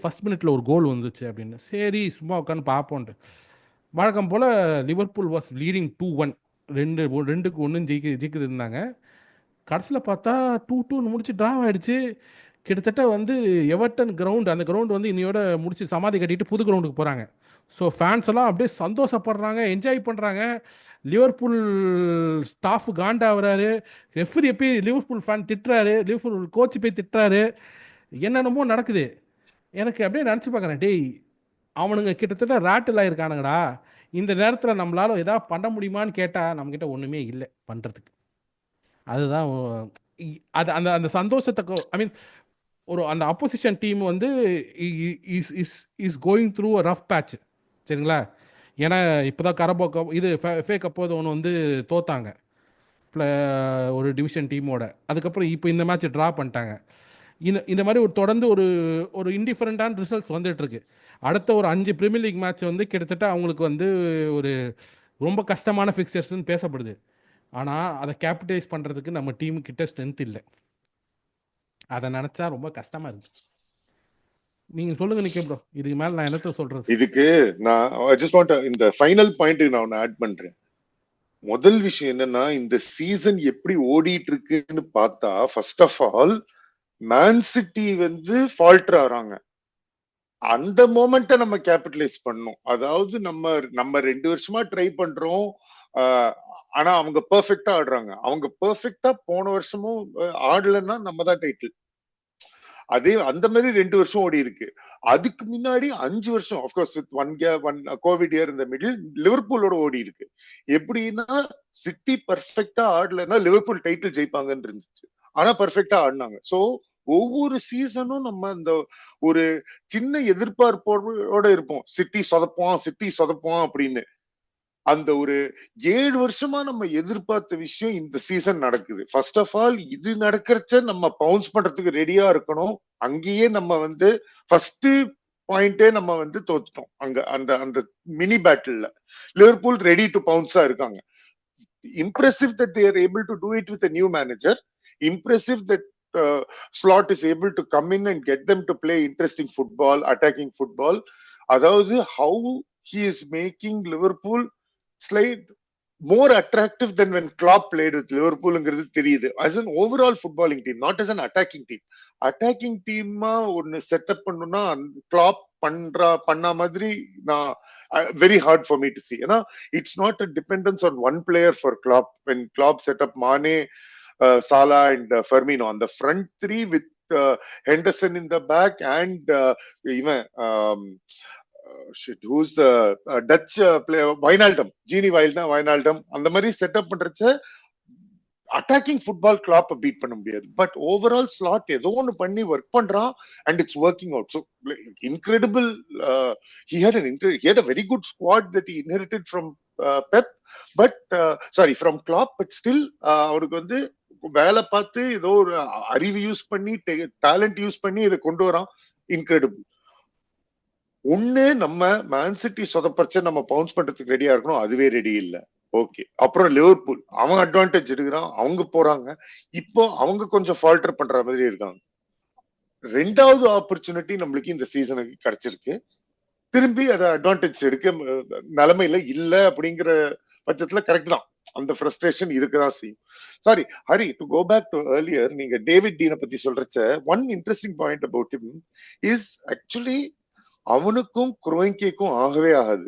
Speaker 3: ஃபர்ஸ்ட் மினிட்ல ஒரு கோல் வந்துச்சு அப்படின்னு. சரி சும்மா உட்காந்து பார்ப்போன்ட்டு வழக்கம் போல் லிவர்பூல் வாஸ் லீடிங் 2-1, 2-1 ஜெயிக்குது இருந்தாங்க. கடைசியில் பார்த்தா 2-2 முடிச்சு ட்ரா ஆகிடுச்சு. கிட்டத்தட்ட வந்து எவர்டன் கிரவுண்ட், அந்த கிரவுண்ட் வந்து இன்னையோட முடிச்சு சமாதி கட்டிட்டு புது கிரவுண்டுக்கு போகிறாங்க. ஸோ ஃபேன்ஸ் எல்லாம் அப்படியே சந்தோஷப்படுறாங்க, என்ஜாய் பண்ணுறாங்க. லிவர்பூல் ஸ்டாஃப் காண்டாகிறாரு, ரெஃபரி போய் லிவர்பூல் ஃபேன் திட்டுறாரு, லிவர்பூல் கோச் போய் திட்டுறாரு, என்னென்னமோ நடக்குது. எனக்கு அப்படியே நினச்சி பார்க்குறேன், டேய் அவனுங்க கிட்டத்தட்ட ராட்டில் ஆயிருக்கானுங்கடா. இந்த நேரத்தில் நம்மளால எதாவது பண்ண முடியுமான்னு கேட்டால் நம்மக்கிட்ட ஒன்றுமே இல்லை பண்ணுறதுக்கு. அதுதான் அது அந்த அந்த சந்தோஷத்தை ஐ மீன் ஒரு அந்த அப்போசிஷன் டீம் வந்து is going through a rough batch, சரிங்களா? ஏன்னா இப்போ தான் கரபோ கப் இது FA கப் ஒன்று வந்து தோத்தாங்க ஒரு டிவிஷன் டீமோட. அதுக்கப்புறம் இப்போ இந்த மேட்ச் ட்ரா பண்ணிட்டாங்க. இந்த மாதிரி ஒரு தொடர்ந்து ஒரு இன்டிஃபரெண்டான ரிசல்ட்ஸ் வந்துட்டுருக்கு. அடுத்த ஒரு 5 பிரீமியர் லீக் மேட்ச் வந்து கிட்டத்தட்ட அவங்களுக்கு வந்து ஒரு ரொம்ப கஷ்டமான ஃபிக்சர்ஸ்ன்னு பேசப்படுது. ஆனால் அதை கேபிட்டலைஸ் பண்ணுறதுக்கு நம்ம டீமு கிட்ட ஸ்ட்ரென்த் இல்லை. அதை நினச்சா ரொம்ப கஷ்டமாக இருக்கு. நீங்கள் சொல்லுங்க நிக்கே ப்ரோ, இதுக்கு மேலே நான் என்னத்த சொல்கிறது?
Speaker 2: இதுக்கு நான் ஜஸ்ட் வாண்ட் இந்த ஃபைனல் பாயிண்ட் நான் ஒன்று ஆட் பண்ணுறேன். முதல் விஷயம் என்னன்னா, இந்த சீசன் எப்படி ஓடிட்டு இருக்குன்னு பார்த்தா, first of all Man City வந்து ஃபால்டர் ஆறாங்க. அந்த மோமெண்ட்டை நம்ம கேபிட்டலைஸ் பண்ணோம். அதாவது நம்ம 2 வருஷமா ட்ரை பண்றோம். ஆனா அவங்க பெர்ஃபெக்ட்டா ஆடுறாங்க. அவங்க பெர்ஃபெக்ட்டா போன வருஷமும் ஆடலன்னா நம்ம தான் டைட்டில். அதே அந்த மாதிரி 2 வருஷம் ஓடி இருக்கு. அதுக்கு முன்னாடி 5 வருஷம் of course with one Covid year இந்த மிடில் லிவர்பூலோட ஓடி இருக்கு. எப்படின்னா சிட்டி பெர்ஃபெக்ட்டா ஆடலன்னா லிவர்பூல் டைட்டில் ஜெயிப்பாங்கன்னு இருந்துச்சு. ஆனா பெர்ஃபெக்ட்டா ஆடினாங்க. சோ ஒவ்வொரு சீசனும் நம்ம அந்த ஒரு சின்ன எதிர்பார்ப்போட இருப்போம். சிட்டி சொதப்புவான் அப்படின்னு. அந்த ஒரு 7 வருஷமா நம்ம எதிர்பார்த்த விஷயம் இந்த சீசன் நடக்குது. ஃபர்ஸ்ட் ஆஃப் ஆல் இது நடக்கிறச்ச நம்ம பவுன்ஸ் பண்றதுக்கு ரெடியா இருக்கணும். அங்கேயே நம்ம ஃபர்ஸ்ட் பாயிண்டே நம்ம தோத்துட்டோம். அங்க அந்த அந்த மினி பேட்டில்ல லிவர்பூல் ரெடி டு பவுன்ஸா இருக்காங்க. Impressive that they are able to do it with a new manager. Impressive that Slot is able to come in and get them to play interesting football, attacking football. அதாவது how he is making Liverpool slide more attractive than when Klopp played with Liverpool ங்கிறது தெரியுது. As an overall footballing team, not as an attacking team. Attacking team ஒன்னு செட்டப் பண்ணனும்னா Klopp பண்ண மாதிரி நான் very hard for me to see. ஏன்னா it's not a dependence on one player for Klopp. When Klopp set up Mane, Salah and Firmino on the front three with Henderson in the back and even who's the Dutch player Wijnaldum, Gini Wijnaldum அந்த மாதிரி செட்டப் பண்றச்ச அட்டாக்கிங் ஃபுட்பால் கிளாப் பீட் பண்ண முடியாது. பட் ஓவரால் ஸ்லாட் ஏதோ ஒன்று பண்ணி ஒர்க் பண்றான் and it's working out. So incredible. he had a very good squad that he inherited from Pep, but from Klopp, but still அவனுக்கு வேலை பார்த்து ஏதோ ஒரு அறிவு யூஸ் பண்ணி டேலண்ட் யூஸ் பண்ணி இதை கொண்டு வரான். இன்கிரெடிபிள். ஒண்ணு நம்ம மேன் சிட்டி சொதப்பறச்ச நம்ம பவுன்ஸ் பண்றதுக்கு ரெடியா இருக்கணும். அதுவே ரெடி இல்ல. ஓகே, அப்புறம் லிவர்பூல் அவன் அட்வான்டேஜ் எடுக்கிறான், அவங்க போறாங்க. இப்போ அவங்க கொஞ்சம் ஃபால்டர் பண்ற மாதிரி இருக்காங்க. 2வது ஆப்பர்ச்சுனிட்டி நம்மளுக்கு இந்த சீசனுக்கு கிடைச்சிருக்கு. திரும்பி அதை அட்வான்டேஜ் எடுக்க நிலைமையில இல்ல அப்படிங்கிற பட்சத்துல கரெக்ட் தான். அந்த ஃப்ரஸ்ட்ரேஷன் இருக்கதான் செய்யும். Sorry Hari, to go back to earlier, நீங்க டேவிட் டீனை பத்தி சொல்றச்ச one interesting point about him is actually அவனுக்கும் குரோயின்கேக்கும் ஆகவே ஆகாது.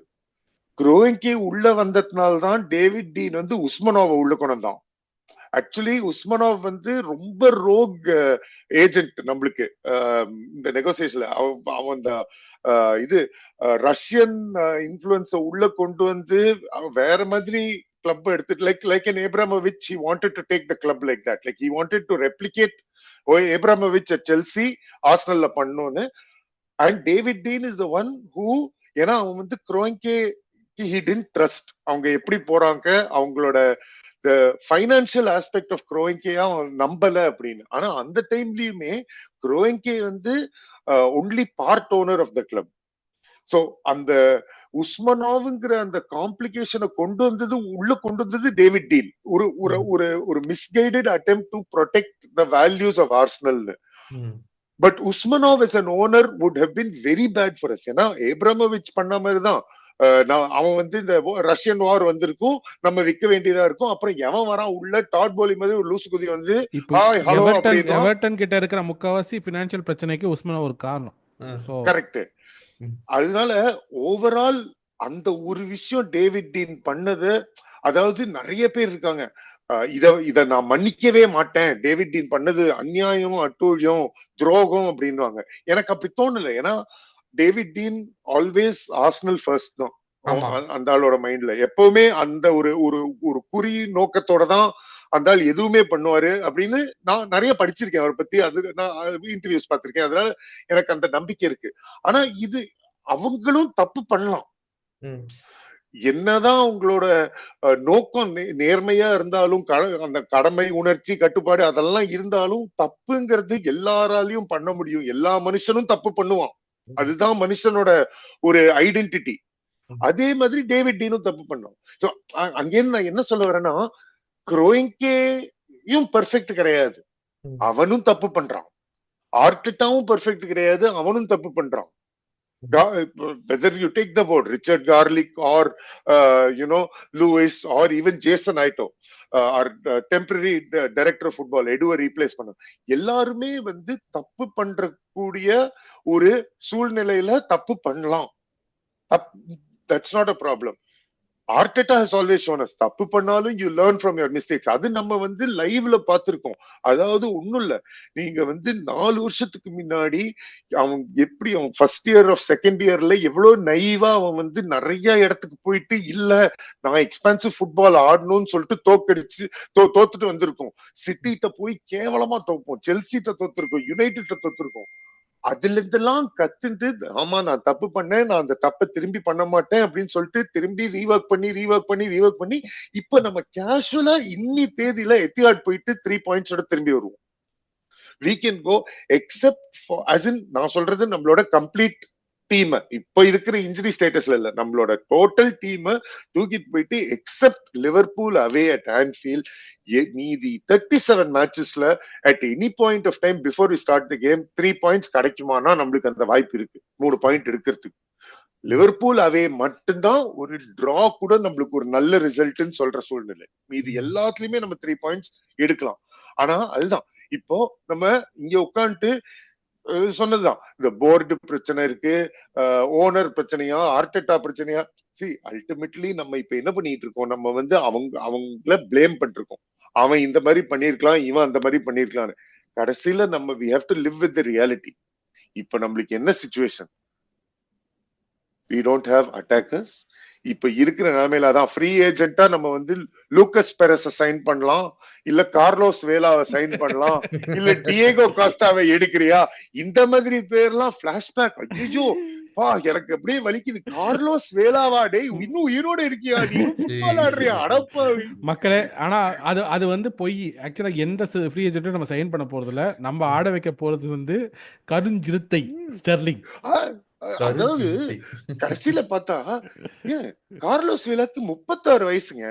Speaker 2: குரோயின்கே உள்ள வந்ததுனால்தான் டேவிட் டீன் உஸ்மனோவை உள்ள கொண்டு வந்தான். ஆக்சுவலி உஸ்மனோவ் ரொம்ப ரோக் ஏஜென்ட் நம்மளுக்கு இந்த நெகோசியேஷன்ல. அவன் இது ரஷ்யன் இன்ஃபுளுன்ஸ உள்ள கொண்டு வேற மாதிரி கிளப் எடுத்துட்டு like an Abramovich, he wanted to take the club like that. Like he wanted to replicate Abramovich at Chelsea, Arsenal பண்ணோன்னு. And David Dean is the one who, ஏன்னா அவன் குரோயின்கே he didn't trust. அவங்க எப்படி போறாங்க, அவங்களோட the financial aspect of Kroenke நம்பல அப்படின்னு. ஆனா அந்த டைம்லயுமே Kroenke only part owner of the club. So அந்த உஸ்மனோவ்ங்கிற அந்த காம்ப்ளிகேஷனை உள்ள கொண்டு வந்தது டேவிட் டீன். ஒரு misguided attempt to protect the values of Arsenal. But Usmanov as an owner would have been very bad for us. ஏன்னா ஏப்ரமோவிச் பண்ண மாதிரி தான். அவன் இந்த ரஷ்யன் வார் வந்திருக்கும், நம்ம விற்க வேண்டியதா இருக்கும். அப்புறம் எவன் வரான் உள்ள டாட் போலி மாதிரி ஒரு லூசு குதி
Speaker 3: எவர்டன் கிட்ட இருக்கிற முக்காவாசி பினான்சியல் பிரச்சனைக்கு உஸ்மனோவ் ஒரு காரணம்.
Speaker 2: கரெக்ட். அதனால ஓவரால் அந்த ஒரு விஷயம் டேவிட் டீன் பண்ணது, அதாவது நிறைய பேர் இருக்காங்க இத நான் மன்னிக்கவே மாட்டேன், டேவிட் டீன் பண்ணது அநியாயம், அட்டூழியம், துரோகம் அப்படின்வாங்க. எனக்கு அப்படி தோணல. ஏன்னா David Dein always Arsenal first தான் அந்த ஆளோட மைண்ட்ல. எப்பவுமே அந்த ஒரு ஒரு குறி நோக்கத்தோட தான் அந்த ஆள் எதுவுமே பண்ணுவாரு அப்படின்னு நான் நிறைய படிச்சிருக்கேன் அவரை பத்தி. அது நான் இன்டர்வியூஸ் பார்த்திருக்கேன். அதனால எனக்கு அந்த நம்பிக்கை இருக்கு. ஆனா இது அவங்களும் தப்பு பண்ணலாம். என்னதான் உங்களோட நோக்கம் நேர்மையா இருந்தாலும், அந்த கடமை உணர்ச்சி கட்டுப்பாடு அதெல்லாம் இருந்தாலும், தப்புங்கிறது எல்லாராலையும் பண்ண முடியும். எல்லா மனுஷனும் தப்பு பண்ணுவான். அதுதான் மனுஷனோட ஒரு ஐடென்டிட்டி. அதே மாதிரி டேவிட் டீனும் தப்பு பண்ணோம். அங்கேருந்து நான் என்ன சொல்ல வரேன்னா, குரோயின்கேயும் பெர்ஃபெக்ட் கிடையாது, அவனும் தப்பு பண்றான். ஆர்டெட்டாவும் பெர்ஃபெக்ட் கிடையாது, அவனும் தப்பு பண்றான். Whether you take the board Richard Garlick or Lewis or even Jason Ito, temporary director of football எடுவை ரீப்ளேஸ் பண்ண எல்லாருமே வந்து தப்பு பண்ற கூடிய ஒரு சூழ்நிலையில தப்பு பண்ணலாம். That's not a problem. Arteta has always shown us தப்பு பண்ணாலும் you learn from your mistakes. அது நம்ம வந்து லைவ்ல பார்த்திருக்கோம். அதாவது ஒண்ணும் இல்ல, நீங்க வந்து 4 வருஷத்துக்கு முன்னாடி அவன் எப்படி அவன் ஃபர்ஸ்ட் இயர் ஆஃப் செகண்ட் இயர்ல எவ்வளவு நைவா அவன் வந்து நிறைய இடத்துக்கு போயிட்டு இல்ல நான் எக்ஸ்பென்சிவ் ஃபுட்பால் ஆடணும்னு சொல்லிட்டு தோத்துட்டு வந்திருக்கோம். சிட்டிட்ட போய் கேவலமா தோப்போம், செல்சிட்ட தோத்துருக்கோம், யுனைடெட் தோத்துருக்கோம். அதுல இருந்தெல்லாம் கத்துட்டு ஆமா நான் தப்பு பண்ணேன், நான் அந்த தப்பை திரும்பி பண்ண மாட்டேன் அப்படின்னு சொல்லிட்டு திரும்பி ரீவர்க் பண்ணி இப்ப நம்ம கேஷுவலா இன்னி தேதியில எத்தியாட் போயிட்டு 3 பாயிண்ட்ஸோட திரும்பி வருவோம். we can go except for as in நான் சொல்றது நம்மளோட கம்ப்ளீட் டீம் இப்ப இருக்கிற இன்ஜுரி ஸ்டேட்டஸ்ல இல்ல, நம்மளோட டோட்டல் டீம் தூக்கிட்டு போயிட்டு except Liverpool away at Anfield மீதி 37 மேட்சஸ்ல at any point of time before we start the game 3 points கிடைக்குமானா நம்மளுக்கு அந்த வாய்ப்பு இருக்கு 3 பாயிண்ட் எடுக்கிறதுக்கு. லிவர்பூல் அவே மட்டும்தான் ஒரு டிரா கூட நம்மளுக்கு ஒரு நல்ல ரிசல்ட்னு சொல்ற சூழ்நிலை. மீதி எல்லாத்துலயுமே நம்ம 3 பாயிண்ட்ஸ் எடுக்கலாம். ஆனா அதுதான் இப்போ நம்ம இங்க உட்காந்துட்டு சொன்னதுதான், இந்த போர்டு பிரச்சனை இருக்கு, ஓனர் பிரச்சனையா, ஆர்டெட்டா பிரச்சனையா. சி அல்டிமேட்லி நம்ம இப்ப என்ன பண்ணிட்டு இருக்கோம், நம்ம வந்து அவங்கள பிளேம் பண்ணிருக்கோம். அவன் இந்த மாதிரி பண்ணிருக்கலாம், இவன் அந்த மாதிரி பண்ணிருக்கலாம்னு. கடைசியில நம்ம we have to live with the reality. இப்ப நம்மளுக்கு என்ன situation, we don't have attackers. இப்ப இருக்கிற நிலைமையில தான் ஃப்ரீ ஏஜென்ட்டா நம்ம வந்து லூக்கஸ் பெரஸ சைன் பண்ணலாம், இல்ல கார்லோஸ் வேலாவை சைன் பண்ணலாம், இல்ல டியேகோ காஸ்டாவை எடுக்கிறியா, இந்த மாதிரி பேர்லாம் பிளாஷ்பேக். ஐயோ பா எனக்கு அப்படியே வலிக்குது. கார்லோஸ் வேலாவா, டேய் இன்னும் உயிரோட இருக்கியா, நீ ஃபுட்பால் ஆடுறியா, அடப்பா
Speaker 3: மக்களே. ஆனா அது வந்து பொய். ஆக்சுவலா எந்த ஃப்ரீ ஏஜென்ட்டும் நம்ம சைன் பண்ண போறது இல்ல. நம்ம ஆட வைக்க போறது வந்து கருஞ்சிறுத்தை ஸ்டெர்லிங்.
Speaker 2: அதாவது கடைசியில பார்த்தா கார்லோஸ் வேலாக்கு 36 வயசுங்க.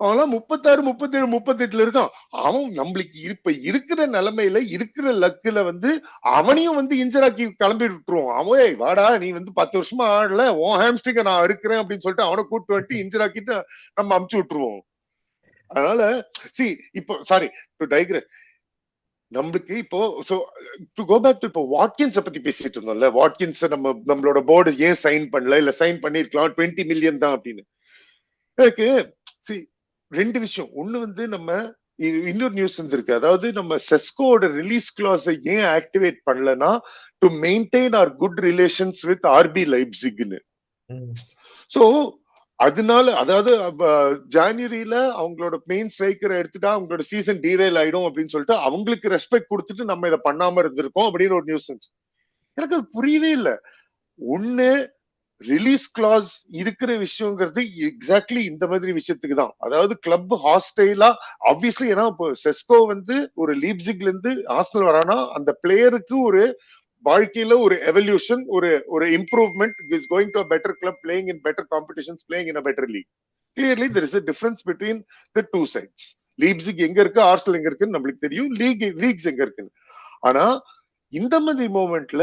Speaker 2: அவன்லாம் 36, 37, 38 இருக்கான். அவன் நம்மளுக்கு இப்ப இருக்கிற நிலைமையில இருக்கிற லக்குல வந்து அவனையும் வந்து இன்ஜராக்கி கிளம்பி விட்டுருவோம். அவன் வாடா நீ வந்து 10 வருஷமா ஆடல, உன் ஹாம்ஸ்ட்ரிங்க நான் இருக்கிறேன் அப்படின்னு சொல்லிட்டு அவனை கூட்டு வந்துட்டு இன்ஜராக்கிட்டு நம்ம அமுச்சு விட்டுருவோம். அதனால சி இப்போ சாரி டு டைக்ரெஸ், நம்மளுக்கு இப்போ டு கோ பேக் டு இப்போ வாட்கின்ஸை பத்தி பேசிட்டு இருந்தோம்ல. வாட்கின்ஸ் நம்மளோட போர்டு ஏன் சைன் பண்ணல, இல்ல சைன் பண்ணிருக்கலாம் 20 மில்லியன் தான் அப்படின்னு. எனக்கு சி 2 விஷயம். ஒண்ணு வந்து நம்ம இன்னொரு நியூஸ் வந்துருக்கு, அதாவது நம்ம செஸ்கோட ரிலீஸ் கிளாஸ் ஏன் ஆக்டிவேட் பண்ணலன்னா to maintain our good relations with RB லைப்சிக்னு. சோ அதனால அதாவது ஜான்வரியில அவங்களோட மெயின் ஸ்ட்ரைக்கரை எடுத்துட்டா அவங்களோட சீசன் டீரைல் ஆயிடும் அப்படின்னு சொல்லிட்டு அவங்களுக்கு ரெஸ்பெக்ட் கொடுத்துட்டு நம்ம இதை பண்ணாம இருந்திருக்கோம் அப்படின்னு ஒரு நியூஸ் இருந்துச்சு. எனக்கு அது புரியவே இல்லை. ஒண்ணு ரிலீஸ் கிளாஸ் இருக்கிற விஷயங்கிறது எக்ஸாக்ட்லி இந்த மாதிரி விஷயத்துக்கு தான். அதாவது கிளப் ஹாஸ்டைலா ஆப்வியஸ்லி, ஏன்னா இப்போ செஸ்கோ வந்து ஒரு லீப்சிக்ல இருந்து ஆர்சனல் வரானா அந்த பிளேயருக்கு ஒரு வாழ்க்கையில ஒரு எவல்யூஷன், ஒரு improvement, is going to a better club, playing in better competitions, playing in a better league. Clearly there is a difference between the two sides. Leipzig எங்க இருக்கு, ஆர்சனல் எங்க இருக்குன்னு நம்மளுக்கு தெரியும், லீக்ஸ் எங்க இருக்குன்னு. ஆனா இந்த மாதிரி மூமெண்ட்ல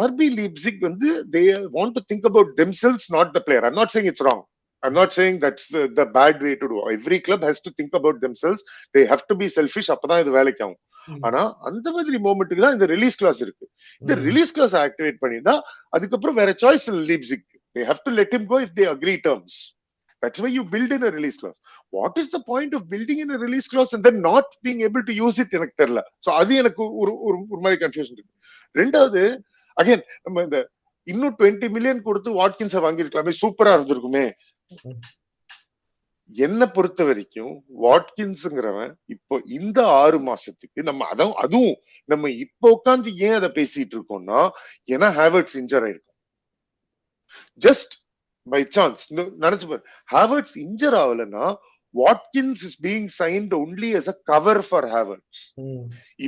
Speaker 2: ஆர்பி லீப்சிக் வந்து they want to think about themselves, not the player. I'm not saying it's wrong. I'm not saying that's the bad way to do. Every club has to think about themselves. They have to be selfish. அப்பதான் இது வேலைக்கு ஆகும். ஆனா அந்த மாதிரி மூமெண்ட்டுக்கு தான் இந்த ரிலீஸ் கிளாஸ் இருக்கு. இந்த ரிலீஸ் கிளாஸ் ஆக்டிவேட் பண்ணினா அதுக்கப்புறம் வேற சாய்ஸ் இல்ல Leipzig. They have to let him go if they agree terms. That's why you build in a release clause. What is the point of building in a release clause and then not being able to use it? எனக்கு தெரியல. சோ அது எனக்கு ஒரு மாதிரி கன்ஃபியூஷன் இருக்கு. ரெண்டாவது அகைன் நம்ம இந்த இன்னும் 20 மில்லியன் கொடுத்து வாட்கின்ஸை வாங்கிருக்கலாமே, சூப்பரா இருந்திருக்குமே. என்ன பொறுத்த வரைக்கும் வாட்கின்ஸ்ங்கிறவன் இப்போ இந்த 6 மாசத்துக்கு நம்ம அதுவும் நம்ம இப்போ உட்காந்து ஏன் அதை பேசிட்டு இருக்கோம்னா, ஏன்னா ஹேவர்ட்ஸ் இன்ஜர் ஆயிருக்கும். ஜஸ்ட் பை சான்ஸ் நினைச்சு பாரு, ஹேவர்ட்ஸ் இன்ஜர் ஆகலன்னா Watkins is being signed only as a cover for ஹேவர்ட்ஸ்.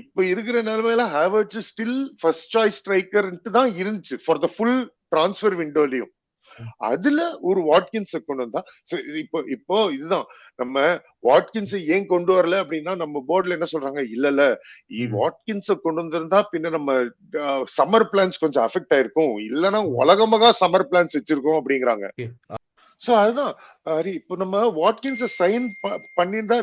Speaker 2: இப்ப இருக்கிற நிலைமையில Havertz still first choice striker தான் இருந்துச்சு ஃபார் த ஃபுல் டிரான்ஸ்ஃபர் விண்டோலயும். அதுல ஒரு வாட்கின்ஸ் கொண்டு வந்தா இப்போ இதுதான் நம்ம வாட்கின்ஸ் ஏன் கொண்டு வரல அப்படின்னா நம்ம போர்டுல என்ன சொல்றாங்க, இல்ல வாட்கின்ஸ கொண்டு வந்திருந்தா பின்ன நம்ம சம்மர் பிளான்ஸ் கொஞ்சம் அஃபெக்ட் ஆயிருக்கும், இல்லன்னா உலகமாக சம்மர் பிளான்ஸ் வச்சிருக்கோம் அப்படிங்கிறாங்க. சோ அதுதான் ஹரி, இப்போ நம்ம வாட்கின்ஸ் சைன் பண்ணிருந்தா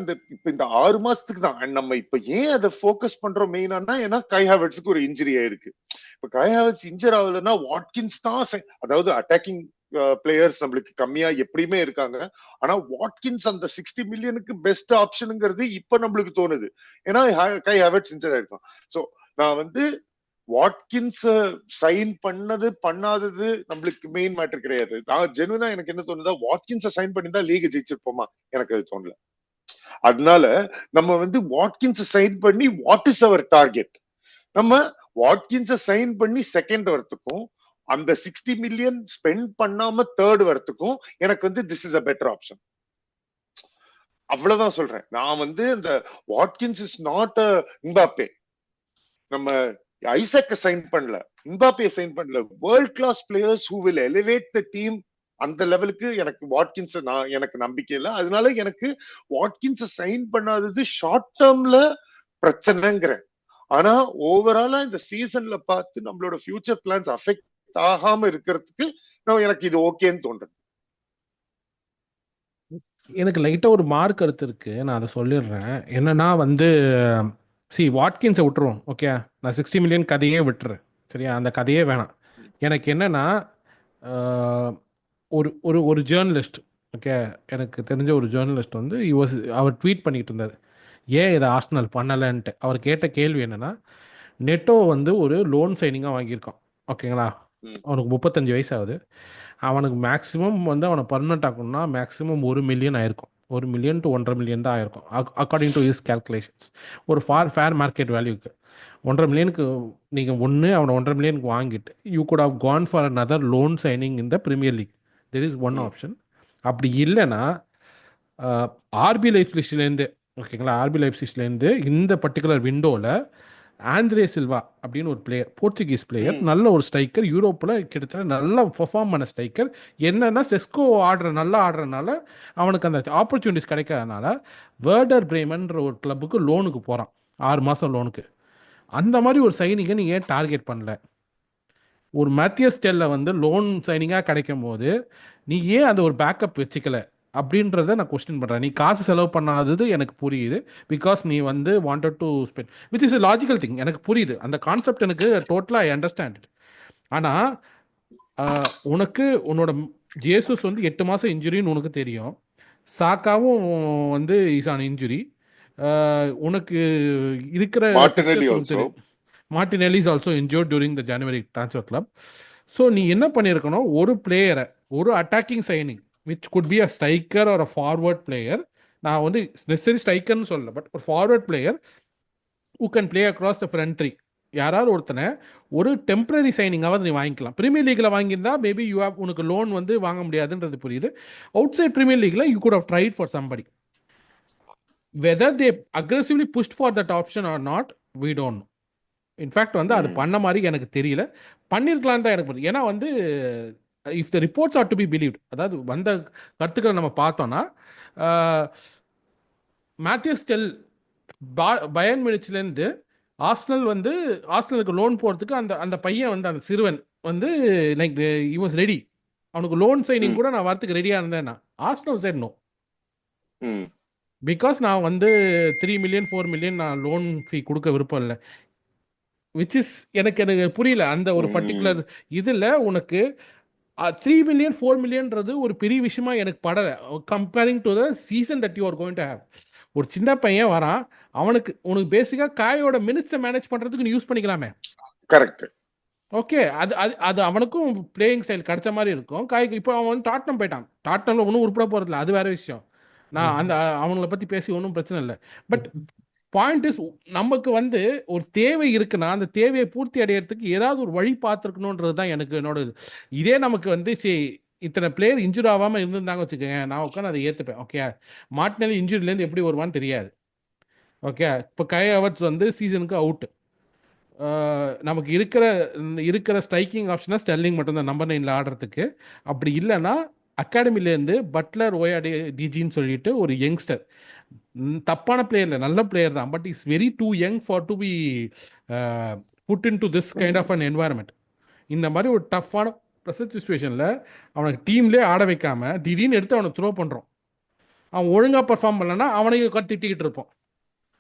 Speaker 2: இந்த 6 மாசத்துக்கு தான். And நம்ம இப்ப ஏன் அதை ஃபோக்கஸ் பண்றோம் மெயினா, ஏன்னா கை ஹாவர்ட்ஸ்க்கு ஒரு இன்ஜுரி ஆயிருக்கு. இப்ப கை ஹாவர்ட்ஸ் இன்ஜர் ஆகலைன்னா வாட்கின்ஸ் தான் அதாவது அட்டாக்கிங் பிளேயர்ஸ் நம்மளுக்கு கம்மியா எப்படியுமே இருக்காங்க. ஆனா வாட்கின்ஸ் அந்த 60 மில்லியனுக்கு பெஸ்ட் ஆப்ஷனுங்கிறது இப்ப நம்மளுக்கு தோணுது. ஏன்னா கை ஹாவர்ட்ஸ் இன்ஜர் ஆயிருக்கான். சோ நான் வந்து வாட்கின்ஸ் சைன் பண்ணது பண்ணாதது நம்மளுக்கு மெயின் மேட்டர் கிடையாது. நான் ஜெனுவனா எனக்கு என்ன தோணுதா, வாட்கின்ஸை சைன் பண்ணிருந்தா லீக் ஜெயிச்சிருப்போமா, எனக்கு அது தோணல. அதனால நம்ம வந்து வாட்கின்ஸை சைன் பண்ணி வாட் இஸ் அவர் டார்கெட், நம்ம வாட்கின்ஸை சைன் பண்ணி செகண்ட் வரத்துக்கும் அந்த 60 மில்லியன் ஸ்பெண்ட் பண்ணாம தேர்ட் வரத்துக்கும் எனக்கு வந்து this is a better option. அவ்வளவுதான் சொல்றேன். நான் வந்து இந்த Watkins is not a Mbappe. நம்ம ஐசக்க சைன் பண்ணல, எம்பாப்பே சைன் பண்ணல. World class players who will elevate the team, அந்த லெவலுக்கு எனக்கு வாட்கின்ஸ் எனக்கு நம்பிக்கை இல்லை. அதனால எனக்கு வாட்கின்ஸ் சைன் பண்ணாதது ஷார்ட் டேர்ம்ல பிரச்சனைங்கிறேன். ஆனா ஓவராலா இந்த சீசன்ல பார்த்து நம்மளோட ஃபியூச்சர் பிளான்ஸ் அஃபெக்ட் ஆகாம இருக்கிறதுக்கு எனக்கு இது ஓகேன்னு தோன்றது.
Speaker 3: எனக்கு லைட்டா ஒரு மார்க் கருத்து இருக்கு, நான் அதை சொல்லிடுறேன். என்னன்னா வந்து வாட்கின்ஸை விட்டுருவோம், ஓகே. நான் 60 மில்லியன் கதையே விட்டுறேன், சரியா? அந்த கதையே வேணாம். எனக்கு என்னன்னா ஒரு ஒரு ஒரு ஜேர்னலிஸ்ட், ஓகே, எனக்கு தெரிஞ்ச ஒரு ஜேர்னலிஸ்ட் வந்து அவர் ட்வீட் பண்ணிட்டு இருந்தார், ஏன் இதை ஆர்சனல் பண்ணலைன்ட்டு. அவர் கேட்ட கேள்வி என்னன்னா, நெட்டோ வந்து ஒரு லோன் சைனிங்காக வாங்கியிருக்கான், ஓகேங்களா? அவனுக்கு 35 வயசு ஆகுது. அவனுக்கு மேக்ஸிமம் வந்து அவனை பர்மனெண்ட் ஆகணும்னா மேக்ஸிமம் 1 மில்லியன் ஆயிருக்கும். 1 மில்லியன் to 1.5 மில்லியன் தான் ஆயிருக்கும், அக்கார்டிங் டு ஹிஸ் கேல்குலேஷன்ஸ். ஒரு ஃபேர் மார்க்கெட் வேல்யூக்கு 1.5 மில்லியனுக்கு நீங்கள் அவனை 1.5 மில்லியனுக்கு வாங்கிட்டு you could have gone for another loan signing in the Premier League. There is one option. அப்படி இல்லைன்னா ஆர்பி லைப்சிஷ்லேருந்து, ஓகேங்களா, ஆர்பி லைப்சிஷ்லேருந்து இந்த பர்டிகுலர் விண்டோவில் ஆண்ட்ரே சில்வா அப்படின்னு ஒரு பிளேயர், போர்ச்சுகீஸ் பிளேயர், நல்ல ஒரு ஸ்ட்ரைக்கர், யூரோப்பில் கிட்டத்தட்ட நல்லா பெர்ஃபார்ம் பண்ண ஸ்ட்ரைக்கர். என்னன்னா செஸ்கோ நல்லா ஆடுறதுனால அவனுக்கு அந்த ஆப்பர்ச்சுனிட்டிஸ் கிடைக்காதனால வேர்டர் பிரேமன்ற ஒரு கிளப்புக்கு லோனுக்கு போகிறான், 6 மாதம் லோனுக்கு. அந்த மாதிரி ஒரு சைனிங்கை நீ ஏன் டார்கெட் பண்ணல? ஒரு மேத்தியஸ் டெல்ல வந்து லோன் சைனிங்காக கிடைக்கும் போது நீ ஏன் அந்த ஒரு பேக்கப் வச்சுக்கல அப்படின்றத நான் கொஸ்டின் பண்ணுறேன். நீ காசு செலவு பண்ணாதது எனக்கு புரியுது, பிகாஸ் நீ வந்து wanted to spend, which is a logical thing, எனக்கு புரியுது. அந்த கான்செப்ட் எனக்கு டோட்டலாக ஐ அண்டர்ஸ்டாண்ட் இட். ஆனால் உனக்கு உன்னோட ஜேசஸ் வந்து 8 மாதம் இன்ஜுரின்னு உனக்கு தெரியும், சாக்காவும் வந்து இஸ் ஆன் இன்ஜுரி, உனக்கு இருக்கிற Martinelli is also injured during the January transfer club. So நீ என்ன பண்ணியிருக்கணும், ஒரு பிளேயரை, ஒரு attacking signing which could be a striker or a forward player, நான் வந்து நெசரி ஸ்ட்ரைக்கர்னு சொல்லல, பட் ஒரு forward player who can play across the front three, யாராவது ஒருத்தனை ஒரு டெம்பரரி சைனிங்காவது நீ வாங்கிக்கலாம். பிரீமியர் லீக்ல வாங்கியிருந்தா மேபி யூ ஹேவ், உனக்கு லோன் வந்து வாங்க முடியாதுன்றது புரியுது. Outside Premier லீக்ல you could have tried for somebody. Whether they aggressively pushed for that option or not, we don't know. In fact வந்து அது பண்ண மாதிரி எனக்கு தெரியல, பண்ணியிருக்கலாம் தான் எனக்கு புரியுது. ஏன்னா வந்து if the reports are to be believed, அதாவது வந்த கருத்துக்களை நம்ம பார்த்தோன்னா, மேத்தியஸ் டெல் பயன் மினிச்சிலேருந்து ஆர்சனலுக்கு லோன் போகிறதுக்கு அந்த பையன் வந்து, அந்த சிறுவன் வந்து லைக் ஹி வாஸ் ரெடி, அவனுக்கு லோன் சைனிங் கூட நான் வரத்துக்கு ரெடியாக இருந்தேன்னா ஆர்சனல் சைட் நோ, பிகாஸ் நான் வந்து 3 மில்லியன் 4 மில்லியன் நான் லோன் ஃபீ கொடுக்க விருப்பம் இல்லை. விச் இஸ் எனக்கு புரியல அந்த ஒரு பர்டிகுலர் இதில் உனக்கு 3 மில்லியன் 4 மில்லியன்றது ஒரு பெரிய விஷயமா எனக்கு படலை, comparing to the season that you are going to have. ஒரு சின்ன பையன் வரான், உனக்கு பேசிக்காக காயோட மினிட்ஸை மேனேஜ் பண்ணுறதுக்கு நீ யூஸ் பண்ணிக்கலாமே. Correct, okay. அது அவனுக்கும் பிளேயிங் ஸ்டைல் கிடைச்ச மாதிரி இருக்கும். காய்க்கு இப்போ அவன் வந்து டாட்னம் போயிட்டான், டாட்டனில் ஒன்றும் உருப்பட போகிறதில்ல, அது வேற விஷயம். நான் அவங்கள பற்றி பேசி ஒன்றும் பிரச்சனை இல்லை. பட் பாயிண்ட் இஸ், நமக்கு வந்து ஒரு தேவை இருக்குன்னா அந்த தேவையை பூர்த்தி அடையிறதுக்கு ஏதாவது ஒரு வழி பார்த்துருக்கணுன்றது தான் என்னோட இது. இதே நமக்கு வந்து இத்தனை பிளேயர் இன்ஜூர் ஆகாமல் இருந்திருந்தாங்க வச்சுக்கோங்க, நான் உட்காந்து அதை ஏற்றுப்பேன். ஓகே, மார்டினெல்லி இன்ஜுரிலேருந்து எப்படி வருவான்னு தெரியாது. ஓகே, இப்போ கை ஹாவர்ட்ஸ் வந்து சீசனுக்கு அவுட்டு. நமக்கு இருக்கிற ஸ்ட்ரைக்கிங் ஆப்ஷனாக ஸ்டெர்லிங் மட்டும்தான் நம்பர் 9ல் ஆடுறதுக்கு. அப்படி இல்லைன்னா அகாடமிலேருந்து பட்லர் டிஜின்னு சொல்லிட்டு ஒரு யங்ஸ்டர், தப்பான பிளேயர் இல்லை, நல்ல பிளேயர் தான், but is very too young for to be put into this kind of an environment. இந்த மாதிரி ஒரு டஃப்பான ப்ரெசன்ட் சுச்சுவேஷனில் அவனுக்கு டீம்லேயே ஆட வைக்காம திடீர்னு எடுத்து அவனை த்ரோ பண்ணுறோம். அவன் ஒழுங்காக பர்ஃபார்ம் பண்ணலன்னா அவனையும் திட்டிக்கிட்டு இருப்போம்.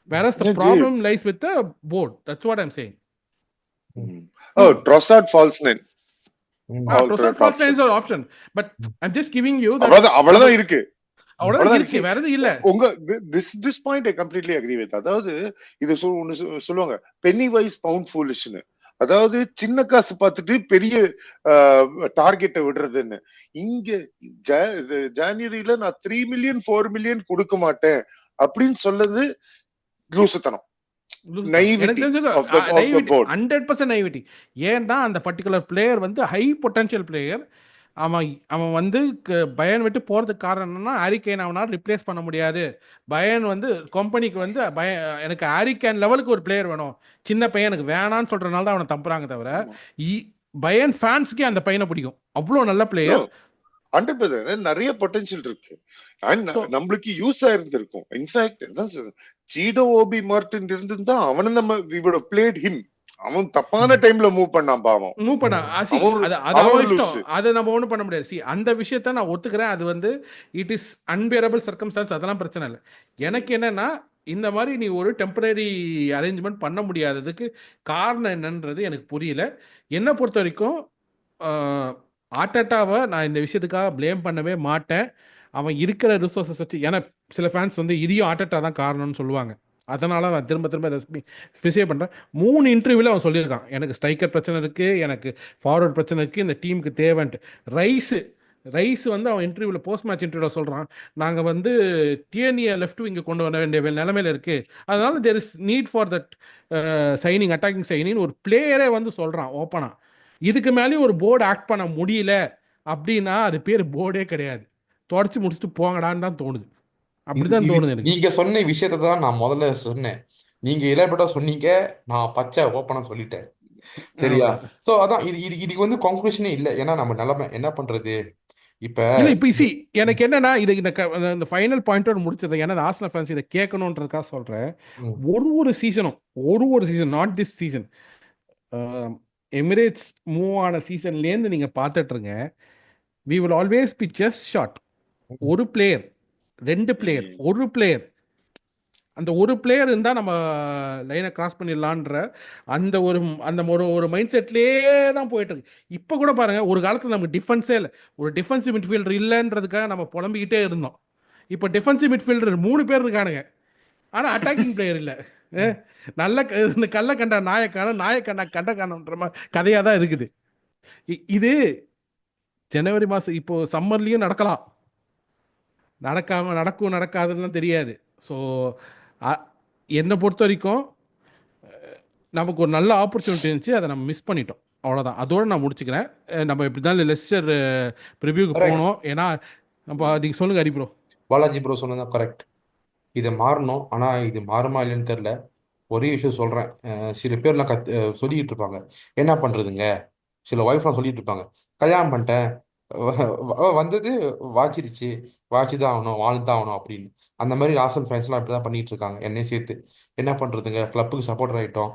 Speaker 3: whereas the problem lies with the board. That's what I'm saying.
Speaker 2: Oh, Trossard false nine.
Speaker 3: Trossard false nine is an option, but I'm just giving you that.
Speaker 2: அவ்வளவுதான் இருக்கு.
Speaker 3: அவ்வளவுதான் இருக்கு, வேற எதுவும் இல்ல.
Speaker 2: உங்க this point I completely agree with. அதாவது இது சொல்லுவாங்க penny wise pound foolish னு. அதாவது சின்ன காசு பார்த்துட்டு பெரிய டார்கெட்டை விடுறதுன்னு. இங்க ஜனவரியில நான் 3 million 4 million கொடுக்க மாட்டேன் அப்படின்னு சொல்லது லூசுத்தனம்.
Speaker 3: 100% naivety. ஏன்னா அந்த பர்டிகுலர் பிளேயர் வந்து ஹை பொட்டன்ஷியல் பிளேயர். அவன் வந்து பயன் விட்டு போறதுக்கு காரணம் என்னன்னா ஹாரி கேன் அவனால் ரிப்ளேஸ் பண்ண முடியாது. பயன் வந்து கம்பெனிக்கு வந்து எனக்கு ஹாரி கேன் லெவலுக்கு ஒரு பிளேயர் வேணும், சின்ன பையன் எனக்கு வேணான்னு சொல்றதுனால தான் அவனை தம்புறாங்க தவிர பயன் ஃபேன்ஸ்க்கே அந்த பையனை பிடிக்கும். அவ்வளோ நல்ல பிளேயர்,
Speaker 2: 100% நிறைய பொட்டன்ஷியல் இருக்கு. நம்மளுக்கு use ஆயிருந்திருக்கும். In fact pseudo OP Martin இருந்திருந்தா அவனை நம்ம we would have played him. அவன் தப்பான டைம்ல மூவ் பண்ணான் பாவம்.
Speaker 3: மூவ் பண்ண அதை நம்ம ஒன்றும் பண்ண முடியாது. சி அந்த விஷயத்த நான் ஒத்துக்கிறேன். அது வந்து இட் இஸ் அன்பியரபிள் சர்க்கம்ஸ்டான்ஸ், அதெல்லாம் பிரச்சனை இல்லை. எனக்கு என்னன்னா இந்த மாதிரி நீ ஒரு டெம்பரரி அரேஞ்ச்மெண்ட் பண்ண முடியாததுக்கு காரணம் என்னன்றது எனக்கு புரியல. என்னை பொறுத்த வரைக்கும் ஆர்டெட்டாவை நான் இந்த விஷயத்துக்காக ப்ளேம் பண்ணவே மாட்டேன். அவன் இருக்கிற ரிசோர்ஸஸ் வச்சு, ஏன்னா சில ஃபேன்ஸ் வந்து இதையும் ஆர்டெட்டா தான் காரணம்னு சொல்லுவாங்க. அதனால நான் திரும்ப திரும்ப அதை ஸ்பெசிஃபை பண்ணுறேன். 3 இன்டர்வியூவில் அவன் சொல்லியிருக்கான் எனக்கு ஸ்ட்ரைக்கர் பிரச்சனை இருக்குது, எனக்கு ஃபார்வர்ட் பிரச்சனை இருக்குது, இந்த டீமுக்கு தேவைன்ட்டு. ரைஸ் வந்து அவன் இன்டர்வியூவில் போஸ்ட் மேட்ச் இன்டர்வியூவில் சொல்கிறான் நாங்கள் வந்து டிஎன்ஏ லெஃப்ட் விங்க கொண்டு வர வேண்டிய நிலைமையில் இருக்குது, அதனால there is need for that signing, attacking signing ஒரு பிளேயரே வந்து சொல்கிறான் ஓப்பனாக. இதுக்கு மேலேயும் ஒரு போர்டு ஆக்ட் பண்ண முடியல அப்படின்னா அது பேர் போர்டே கிடையாது, தொடச்சி முடிச்சுட்டு போங்கடான்னு தான் தோணுது. அப்படிதான் தோணுது எனக்கு.
Speaker 1: நீங்க சொன்ன விஷயத்தை தான் நான் முதல்ல சொன்னேன். நீங்க இளையப்பட்டா சொன்னீங்க, நான் பச்சை ஓப்பனா சொல்லிட்டேன். சரியா? சோ அதான் இதுக்கு வந்து கன்க்ளூஷனே இல்லை. ஏன்னா நம்ம நிலைமை என்ன பண்றது இப்ப
Speaker 3: எனக்கு என்னன்னா இந்த ஃபைனல் பாயிண்டோட முடிச்சது. ஏன்னா ஆர்சனல் ஃபேன்ஸ் இதை கேட்கணுன்றதுக்காக சொல்றேன். ஒரு season not this season, Emirates move ஆன சீசன்லேருந்து நீங்க பார்த்துட்டு இருங்க, we will always be just short. ஒரு பிளேயர், 2 பிளேயர், ஒரு பிளேயர், அந்த ஒரு பிளேயர் இருந்தால் நம்ம லைனை கிராஸ் பண்ணிடலான்ற அந்த ஒரு மைண்ட் செட்லேயே தான் போயிட்டு இருக்கு. இப்போ கூட பாருங்க, ஒரு காலத்தில் நமக்கு டிஃபென்ஸே இல்லை, ஒரு டிஃபென்சிவ் மிட்ஃபீல்டர் இல்லைன்றதுக்காக நம்ம புலம்பிக்கிட்டே இருந்தோம். இப்போ டிஃபென்சிவ் மிட்ஃபீல்டர் 3 பேர் இருக்கானுங்க, ஆனால் அட்டாக்கிங் பிளேயர் இல்லை. நல்ல இந்த கல்ல கண்டா நாயக்கண்டா கண்ட காணுன்ற மாதிரி கதையாக தான் இருக்குது. இது ஜனவரி மாதம் இப்போ சம்மர்லேயும் நடக்கலாம், நடக்கும் நடக்காதுன்னு தெரியாது. ஸோ என்னை பொறுத்த வரைக்கும் நமக்கு ஒரு நல்ல ஆப்பர்ச்சுனிட்டி இருந்துச்சு, அதை நம்ம மிஸ் பண்ணிட்டோம், அவ்வளோதான். அதோடு நான் முடிச்சுக்கிறேன். நம்ம இப்படி தான் லெஸ்டர் ப்ரிவியூக்கு போகணும். ஏன்னா நம்ம நீங்கள் சொல்லுங்கள் ஹரி ப்ரோ.
Speaker 1: பாலாஜி ப்ரோ சொன்னதான் கரெக்ட். இதை மாறணும், ஆனால் இது மாறுமா இல்லைன்னு தெரில. ஒரே விஷயம் சொல்கிறேன், சில பேர்லாம் சொல்லிக்கிட்டு இருப்பாங்க என்ன பண்ணுறதுங்க, சில ஒய்ஃப்லாம் சொல்லிட்டு இருப்பாங்க கல்யாணம் பண்ணிட்டேன், வந்தது வாச்சிருச்சு, வாட்சி தான் ஆகணும், வாழ்ந்து தான் ஆகணும் அப்படின்னு. அந்த மாதிரி ஆர்சனல் ஃபேன்ஸ்லாம் இப்படி தான் பண்ணிட்டு இருக்காங்க, என்னையும் சேர்த்து. என்ன பண்ணுறதுங்க, கிளப்புக்கு சப்போர்ட் ஆகிட்டோம்.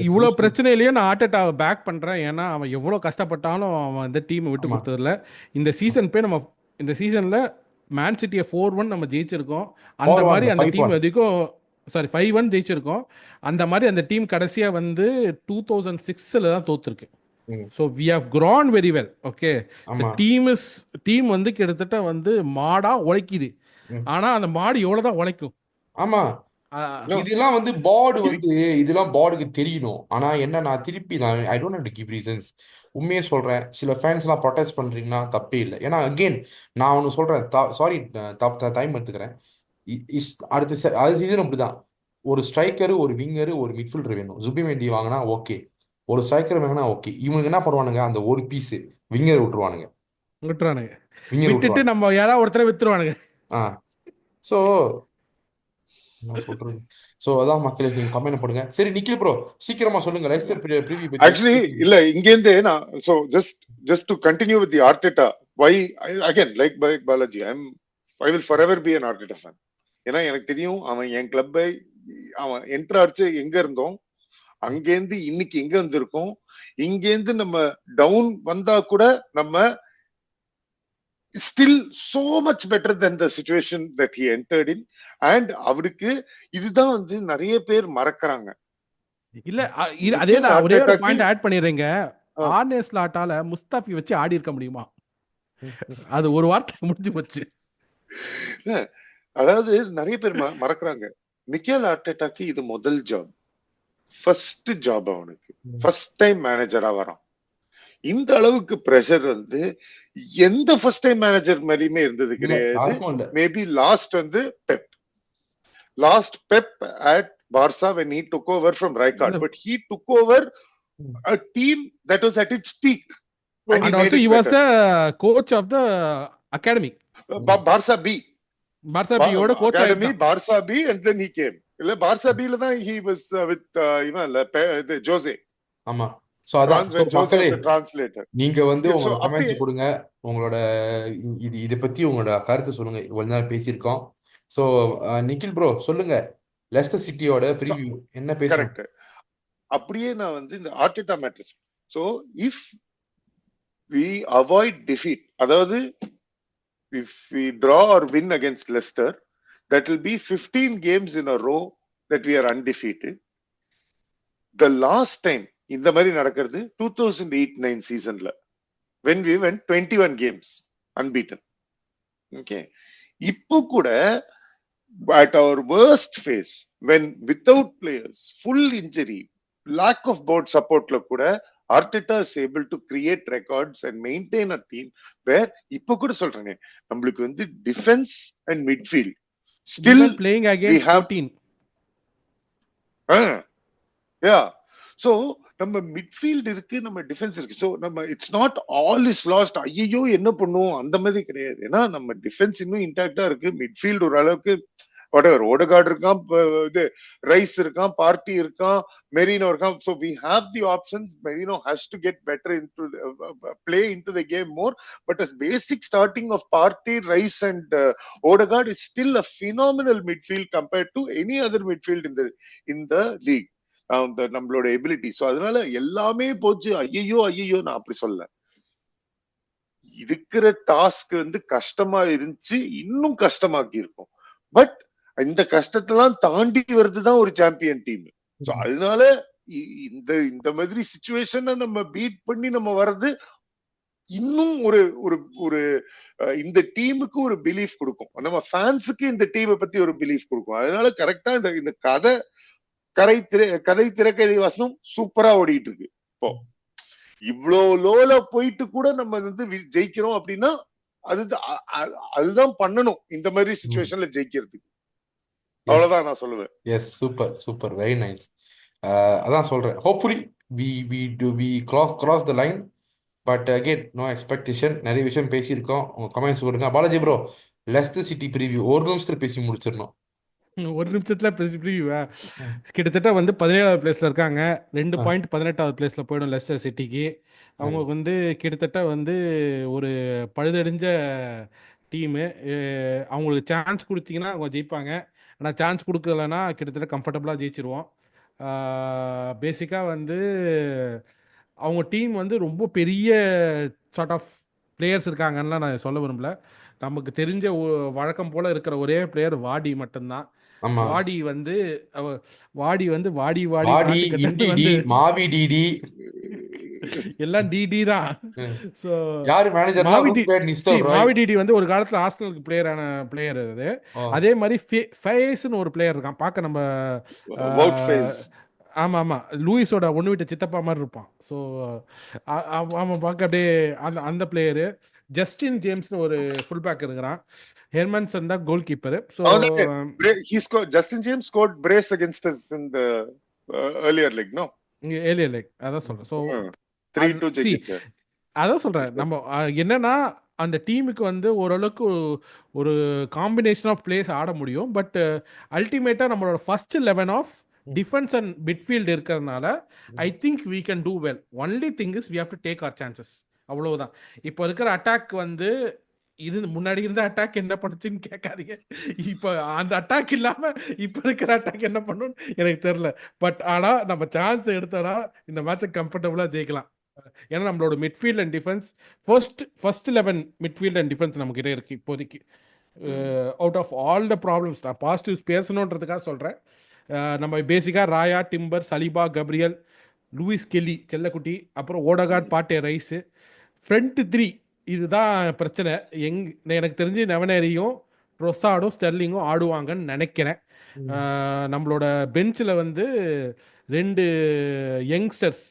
Speaker 3: இவ்வளோ பிரச்சனையிலேயே நான் ஆர்டெட்டாவை பேக் பண்ணுறேன். ஏன்னா அவன் எவ்வளோ கஷ்டப்பட்டாலும் அவன் இந்த டீமை விட்டு கொடுத்ததில்ல. இந்த சீசன் போய் நம்ம இந்த சீசனில் மேன் சிட்டியை 4-1 நம்ம ஜெயிச்சிருக்கோம். அந்த மாதிரி அந்த டீம் வரைக்கும் 5-1 ஜெயிச்சிருக்கோம். அந்த மாதிரி அந்த டீம் கடைசியாக வந்து 2006 தான் தோத்துருக்கு. So we have grown very well. Okay, the team வந்து கிட்டத்தட்ட வந்து மாடா உழைக்குது. ஆனா அந்த மாடு எவ்வளவுதான் உழைக்கும்?
Speaker 1: ஆமா, இதெல்லாம் வந்து பாடு வந்து இதெல்லாம் பாடுக்கு தெரியணும். ஆனா என்ன, நான் திருப்பி I don't have to give reasons. உண்மையே சொல்றேன், சில ஃபேன்ஸ்லாம் ப்ரொடெஸ்ட் பண்றீங்கன்னா தப்பே இல்லை. ஏன்னா அகெயின் நான் ஒன்று சொல்றேன், சாரி டைம் எடுத்துக்கிறேன். அடுத்த சீசன் அப்படிதான், ஒரு ஸ்ட்ரைக்கரு, ஒரு விங்கரு, ஒரு மிட்ஃபீல்டர் வேணும். ஜுபிமெண்டி வாங்கினா ஓகே, ஒரு ஸ்ட்ரைக்கர் வாங்கினா ஓகே. இவனுக்கு என்ன பண்ணுவானுங்க, அந்த ஒரு பீஸ் விங்கர் விட்டுருவானுங்க,
Speaker 3: விட்டுட்டு நம்ம யாராவது ஒருத்தரை வித்துருவானுங்க.
Speaker 1: ஸோ நான் சொல்றது, ஸோ அதான் மக்களுக்கு நீங்க கமெண்ட் பண்ணுங்க. சரி நிக்கில் ப்ரோ சீக்கிரமா சொல்லுங்க லெஸ்டர் ப்ரிவியூ பத்தி.
Speaker 2: ஆக்சுவலி இல்ல, இங்க இருந்து நான் so just to continue with the Arteta, why again like Balaji, I will forever be an Arteta fan. ஏன்னா எனக்கு தெரியும் அவன் என் கிளப்பை அவன் என்ட்ரு அடிச்சு எங்க இருந்தோம் அங்கேருந்து இன்னைக்கு எங்க வந்திருக்கோம். இங்கேருந்து நம்ம டவுன் வந்தா கூட நம்ம still so much better than the situation that he entered in. And அவருக்கு இதுதான் வந்து நிறைய பேர் மறக்கறாங்க.
Speaker 3: இல்ல அதே
Speaker 2: மிக்கேல்
Speaker 3: தான் ஒரே ஒரு
Speaker 2: ஆர்டெட்டாக்கு
Speaker 3: பாயிண்ட் ஆட் பண்ணிடுறீங்க.
Speaker 2: ஆ,
Speaker 3: ஆர்னே ஸ்லாட்டால முஸ்தாஃபி வச்சு ஆடி இருக்க முடியுமா? அது ஒரு வார்த்தை முடிஞ்சு போச்சு.
Speaker 2: அதாவது நிறைய பேர் மறக்கறாங்க. மிக்கேல் ஆர்டெட்டாக்கு இது முதல் ஜாப், ஃபர்ஸ்ட் ஜாப் அவனுக்கு, ஃபர்ஸ்ட் டைம் மேனேஜரா வரான். இந்த அளவுக்கு பிரஷர் வந்து எந்த ஃபர்ஸ்ட் டைம் மேனேஜர் மாதிரியுமே இருந்தது கிடையாது.
Speaker 1: யாருக்கும் இல்ல.
Speaker 2: மேபி லாஸ்ட் வந்து Pep at Barca when he took over from Rijkaard, but he took over a team that was at its peak and he
Speaker 3: And
Speaker 2: made
Speaker 3: also
Speaker 2: it
Speaker 3: he was
Speaker 2: better.
Speaker 3: the coach of the academy.
Speaker 2: Barca B,
Speaker 3: Barca B யோட கோச்
Speaker 2: academy
Speaker 3: ஆயிட்டான்.
Speaker 2: Barca B, and then he came. இல்ல Barca B ல தான் he was with Jose.
Speaker 1: ஆமா. சோ அதான்
Speaker 2: When Jose
Speaker 1: மக்களே,
Speaker 2: was the translator.
Speaker 1: நீங்க வந்து
Speaker 2: So
Speaker 1: உங்களோட
Speaker 2: அப்படியே
Speaker 1: கமெண்ட்ஸ் கொடுங்க. உங்களோட இதை பத்தி உங்களோட கருத்து சொல்லுங்க. இவ்வளவு நேரம் பேசியிருக்கோம். சோ நிக்கில் ப்ரோ சொல்லுங்க, லெஸ்டர் சிட்டியோட ப்ரீவியூ என்ன பேசணும்?
Speaker 2: கரெக்ட். அப்படியே நான் வந்து இந்த Arteta matrix. So if we avoid defeat, அதாவது if we draw or win against Leicester, that will be 15 games in a row that we are undefeated. The last time இந்த மாதிரி நடக்கிறது 2008-9 சீசன்ல when we went 21 games unbeaten. Okay, இப்போ கூட at our worst phase, when without players, full injury, lack of board support la kuda, Arteta is able to create records and maintain a team where இப்ப கூட சொல்றேனே நம்மளுக்கு வந்து defense and midfield still
Speaker 3: Even playing
Speaker 2: we
Speaker 3: against
Speaker 2: have
Speaker 3: 14.
Speaker 2: yeah, so நம்ம மிட்ஃபீல்ட் இருக்கு, நம்ம டிஃபென்ஸ் இருக்கு. சோ நம்ம it's not all is last, ஐயோ என்ன பண்ணுவோம் அந்த மாதிரி கிடையாது. ஏன்னா நம்ம டிஃபென்ஸ் இன்னும் இன்டாக்டா இருக்கு, மிட்ஃபீல்ட் ஒரு அளவுக்கு whatever, ஓடகார்ட் இருக்கான், இது ரைஸ் இருக்கான், பார்ட்டி இருக்கான், மெரினோ இருக்கான். so we have the options. Merino has to get better into play into the game more, but as basic starting of party, rice and odegaard is still a phenomenal midfield compared to any other midfield in the league. நம்மளோட எபிலிட்டி. சோ அதனால எல்லாமே போச்சு, ஐயோ நான் அப்படி சொல்ல. இருக்கிற டாஸ்க் வந்து கஷ்டமா இருந்துச்சு, இன்னும் கஷ்டமாக்கி இருக்கும். பட் இந்த கஷ்டத்தெல்லாம் தாண்டி வருதுதான் ஒரு சாம்பியன் டீம். சோ அதனால இந்த மாதிரி சிச்சுவேஷனை நம்ம பீட் பண்ணி நம்ம வர்றது இன்னும் ஒரு ஒரு ஒரு இந்த டீமுக்கு ஒரு பிலீஃப் கொடுக்கும், நம்ம ஃபேன்ஸுக்கு இந்த டீமை பத்தி ஒரு பிலீஃப் கொடுக்கும். அதனால கரெக்டா இந்த கதை திரைக்கதை வசனம் சூப்பரா ஓடிட்டு இருக்கு. இப்போ இவ்வளோ லோல போயிட்டு கூட நம்ம வந்து ஜெயிக்கிறோம் அப்படின்னா அதுதான் பண்ணணும் இந்த மாதிரி சிச்சுவேஷன்ல ஜெயிக்கிறதுக்கு. அவ்வளவுதான் நான் சொல்லுவேன்.
Speaker 1: Yes, super super, very nice. அதான் சொல்றேன், hopefully we cross the line, but again no expectation. நிறைய விஷயம் பேசியிருக்கோம். உங்க கமெண்ட்ஸ் கொடுங்க. Balaji bro, Leicester City preview ஒரு நிமிஷத்துல பேசி முடிச்சிடணும்.
Speaker 3: ஒரு நிமிஷத்துல ப்ரிவியூவா? கிட்டத்தட்ட வந்து 17வது பிளேஸ்ல இருக்காங்க. 2 பாயிண்ட் 18வது பிளேஸ்ல போயிடும் லெஸ்டர் சிட்டிக்கு. அவங்க வந்து கிட்டத்தட்ட வந்து ஒரு பழுதடைஞ்ச டீமு. அவங்களுக்கு சான்ஸ் கொடுத்தீங்கன்னா அவங்க ஜெயிப்பாங்க. ஆனால் சான்ஸ் கொடுக்கலன்னா கிட்டத்தட்ட கம்ஃபர்டபுளாக ஜெயிச்சிருவோம். பேசிக்காக வந்து அவங்க டீம் வந்து ரொம்ப பெரிய சார்ட் ஆஃப் பிளேயர்ஸ் இருக்காங்கன்னு நான் சொல்ல விரும்பல. நமக்கு தெரிஞ்ச வழக்கம் போல இருக்கிற ஒரே பிளேயர் வாடி மட்டும்தான். வாடி வந்து வாடி
Speaker 1: மாவி டிடி
Speaker 3: எல்லாம் டிடி தான். சோ
Speaker 1: யாரு மேனேஜர்?
Speaker 3: மாவி டிடி வந்து ஒரு காலத்துல ஆர்சனலுக்கு பிளேயர் அது. அதே மாதிரி ஃபேஸ்னு ஒரு பிளேயர் இருக்கான், பார்க்க நம்ம ஆமா லூயிஸோட ஒன்று விட்ட சித்தப்பா மாதிரி இருப்பான். ஸோ அவன் பார்க்க அப்படியே அந்த பிளேயரு. ஜஸ்டின் ஜேம்ஸ்னு ஒரு ஃபுல் பேக் இருக்கிறான். ஹெர்மன்சன் தான் goalkeeper. So
Speaker 2: Justin James scored brace against us in the earlier leg, no?
Speaker 3: Earlier like அதான் சொல்றேன். ஸோ
Speaker 2: 3-2 ஜெயிச்சா.
Speaker 3: அதான் சொல்றேன், நம்ம என்னன்னா அந்த டீமுக்கு வந்து ஓரளவுக்கு ஒரு காம்பினேஷன் ஆஃப் பிளேஸ் ஆட முடியும். பட் அல்டிமேட்டா நம்மளோட first 11 of defence and midfield இருக்கிறதுனால I think we can do well. Only thing is we have to take our chances, அவ்வளவுதான். இப்போ இருக்கிற அட்டாக் வந்து இது முன்னாடி இருந்த அட்டாக் என்ன பண்ணுச்சுன்னு கேட்காதீங்க. இப்போ அந்த அட்டாக் இல்லாம இப்ப இருக்கிற அட்டாக் என்ன பண்ணும் எனக்கு தெரியல. பட் ஆனா நம்ம சான்ஸ் எடுத்தோம்னா இந்த மேட்சை கம்ஃபர்டபுளா ஜெயிக்கலாம். ஏன்னா நம்மளோட midfield and defence first 11 midfield and defence நம்ம கிட்ட இருக்கு இப்போதைக்கு. Out of all the problems நான் பாசிட்டிவ்ஸ் பேசணுன்றதுக்காக சொல்றேன். நம்ம பேசிக்காக Raya, Timber, Saliba, Gabriel, Lewis Kelly செல்லக்குட்டி, அப்புறம் ஓடகார்ட், பாட்டே, ரைஸு, ஃப்ரண்ட் 3 இதுதான் பிரச்சனை. எனக்கு தெரிஞ்சு நவனேரியும் ட்ரொசாடும் ஸ்டெர்லிங்கும் ஆடுவாங்கன்னு நினைக்கிறேன். நம்மளோட பெஞ்சில் வந்து 2 யங்ஸ்டர்ஸ்,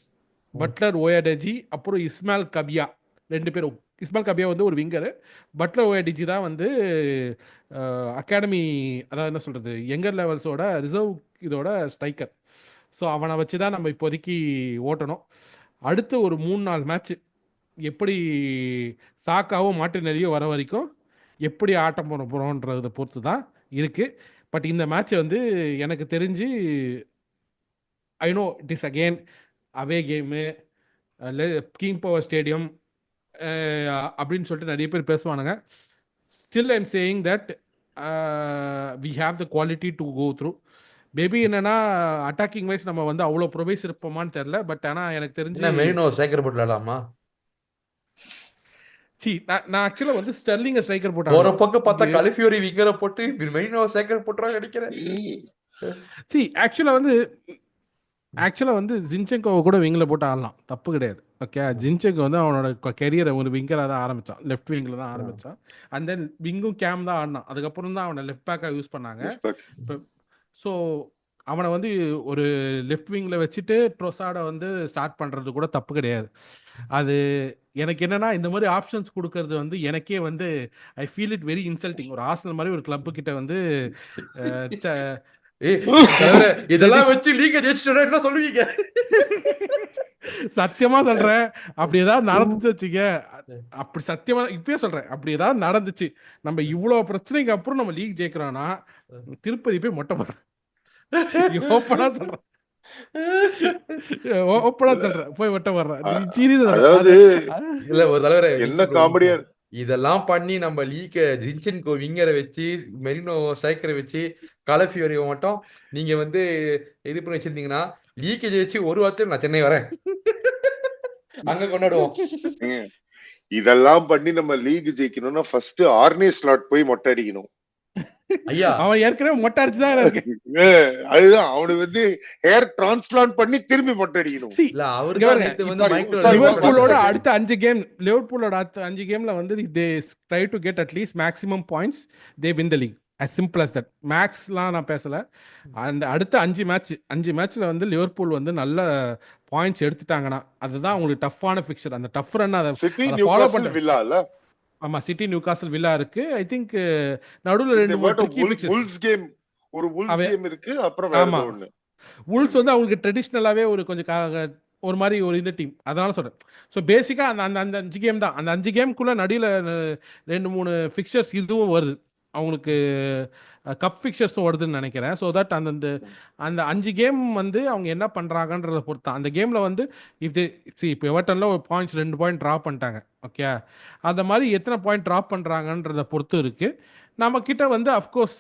Speaker 3: பட்லர், ஓயாடஜி, அப்புறம் இஸ்மாயில் கபியா, 2 பேரும். இஸ்மாயில் கபியா வந்து ஒரு விங்கரு, பட்லர் ஓயாடிஜி தான் வந்து அகாடமி, அதாவது என்ன சொல்கிறது, யங்கர் லெவல்ஸோட ரிசர்வ் இதோட ஸ்ட்ரைக்கர். ஸோ அவனை வச்சு தான் நம்ம இப்போதைக்கு ஓட்டணும். அடுத்து ஒரு 3-4 மேட்ச்சு எப்படி சாக்காவோ மாட்டினரியோ வர வரைக்கும் எப்படி ஆட்டம் போட போகிறோன்றதை பொறுத்து தான் இருக்குது. பட் இந்த மேட்ச் வந்து எனக்கு தெரிஞ்சு I know it is again away game, King Power Stadium அப்படின்னு சொல்லிட்டு நிறைய பேர் பேசுவானுங்க. Still I'm saying that we have the quality to go through. Maybe என்னன்னா அட்டாக்கிங் வைஸ் நம்ம வந்து அவ்வளோ ப்ரொவைஸ் இருப்போமான்னு தெரியல. பட் ஆனால் எனக்கு தெரிஞ்சு
Speaker 1: மெரினோ ஸ்ட்ரைக்கர் போட்டு விளையாடலாமா?
Speaker 3: நான் ஆக்சுவலாக வந்து ஸ்டெர்லிங்கை ஸ்ட்ரைக்கர்
Speaker 1: ஒரு
Speaker 3: போட்டாங்க.
Speaker 1: பக்கம் பார்த்தா கலிஃபியோரி விக்கரை போட்டு மெரினோ ஸ்ட்ரைக்கர் போட்டுறாங்க நினைக்கிறேன்.
Speaker 3: ஆக்சுவலாக வந்து ஜின்செங்கோவை கூட விங்கில் போட்டு ஆடலாம், தப்பு கிடையாது. ஓகே, ஜின்செங்கோ வந்து அவனோட கெரியரை ஒரு விங்கராக தான் ஆரம்பித்தான், லெஃப்ட் விங்கில் தான் ஆரம்பித்தான். அண்ட் தென் விங்கும் கேம் தான் ஆடினான். அதுக்கப்புறம் தான் அவனை லெஃப்ட் பேக்காக யூஸ் பண்ணாங்க. ஸோ அவனை வந்து ஒரு லெஃப்ட் விங்கில் வச்சுட்டு ட்ரொசாடை வந்து ஸ்டார்ட் பண்ணுறது கூட தப்பு கிடையாது. அது எனக்கு என்னன்னா இந்த மாதிரி ஆப்ஷன்ஸ் கொடுக்கறது வந்து எனக்கே வந்து I feel it very insulting. ஒரு ஆர்சனல் மாதிரி ஒரு கிளப்பு கிட்ட வந்து
Speaker 1: இதெல்லாம் வச்சு லீக் ஜெயிச்சிட்டோம்னா என்ன சொல்லுவீங்க?
Speaker 3: சத்தியமா சொல்றேன், அப்படி ஏதாவது நடந்துச்சு வச்சுக்க, அப்படி சத்தியமா இப்பயே சொல்றேன், அப்படி ஏதாவது நடந்துச்சு, நம்ம இவ்வளவு பிரச்சனைக்கு அப்புறம் நம்ம லீக் ஜெயிக்கிறோம்னா திருப்பதி போய் மொட்டை போடுறேன். ஓப்பனா சொல்றேன், ஓப்பனா சொல்றேன், போய் மொட்டை போடுறேன்.
Speaker 2: அதாவது
Speaker 1: இல்ல ஒரு தலைவரே
Speaker 2: என்ன காமெடியா
Speaker 1: இதெல்லாம் பண்ணி நம்ம லீக்க ஜின்சென்கோ விங்கரை வச்சு மெரினோ ஸ்ட்ரைக்கரை வச்சு கலஃபியோரி மட்டும் நீங்க வந்து இது பண்ணி வச்சிருந்தீங்கன்னா லீக்கை ஜெயிச்சு ஒரு வாரத்தில் நான் சென்னை வரேன், அங்க கொண்டாடுவோம்.
Speaker 2: இதெல்லாம் பண்ணி நம்ம லீக் ஜெயிக்கணும்னா ஃபர்ஸ்ட் ஆர்னே ஸ்லாட் போய் மொட்டை அடிக்கணும்.
Speaker 3: ஐயா, அவன் ஏற்கனவே மொட்டை அடிச்சுதான் இருக்கு.
Speaker 2: அதுதான் அவனுக்கு வந்து ஹேர் டிரான்ஸ்பிளான்ட் பண்ணி திரும்பி மொட்டை அடிக்கணும்.
Speaker 1: இல்ல அவருக்கு வந்து
Speaker 3: லிவர்பூலோட அடுத்த 5 கேம், லிவர்பூலோட அடுத்த 5 கேம்ல வந்து they try to get at least maximum points, they win the league, as simple as that. மேக்ஸ்லாம் நான் பேசல. அந்த அடுத்த 5 மேட்ச்ல வந்து லிவர்பூல் வந்து நல்ல பாயிண்ட்ஸ் எடுத்துட்டாங்கன்னா அதுதான் உங்களுக்கு டஃப்பான ஃபிக்சர். அந்த டஃப் ரன் அதை ஃபாலோ பண்ண வில்லால. ஆமா, சிட்டி, நியூகாசல், வில்லா இருக்கு. ஐ திங்க் நடுவுல 2-3 ட்ரிக்கி ஃபிக்சர்ஸ்.
Speaker 2: வுல்ஸ் கேம், ஒரு வுல்ஸ் கேம் இருக்கு, அப்புறம் வேற ஒண்ணு.
Speaker 3: வுல்ஸ் வந்து அவங்களுக்கு ட்ரெடிஷனலாவே ஒரு கொஞ்சம் ஒரு மாதிரி ஒரு இந்த டீம், அதனால சொல்றேன். ஸோ பேசிக்கா அந்த 5 கேம் தான். அந்த 5 கேம்குள்ள நடுவில் 2-3 ஃபிக்சர்ஸ் இதுவும் வருது, அவங்களுக்கு கப் ஃபிக்சர்ஸும் வருதுன்னு நினைக்கிறேன். ஸோ தட் அந்த 5 கேம் வந்து அவங்க என்ன பண்ணுறாங்கன்றதை பொறுத்து தான். அந்த கேமில் வந்து இப்போ எவர்டனில் ஒரு பாயிண்ட்ஸ் 2 பாயிண்ட் ட்ராப் பண்ணிட்டாங்க. ஓகே, அந்த மாதிரி எத்தனை பாயிண்ட் ட்ராப் பண்ணுறாங்கன்றதை பொறுத்து இருக்குது. நம்ம கிட்ட வந்து of course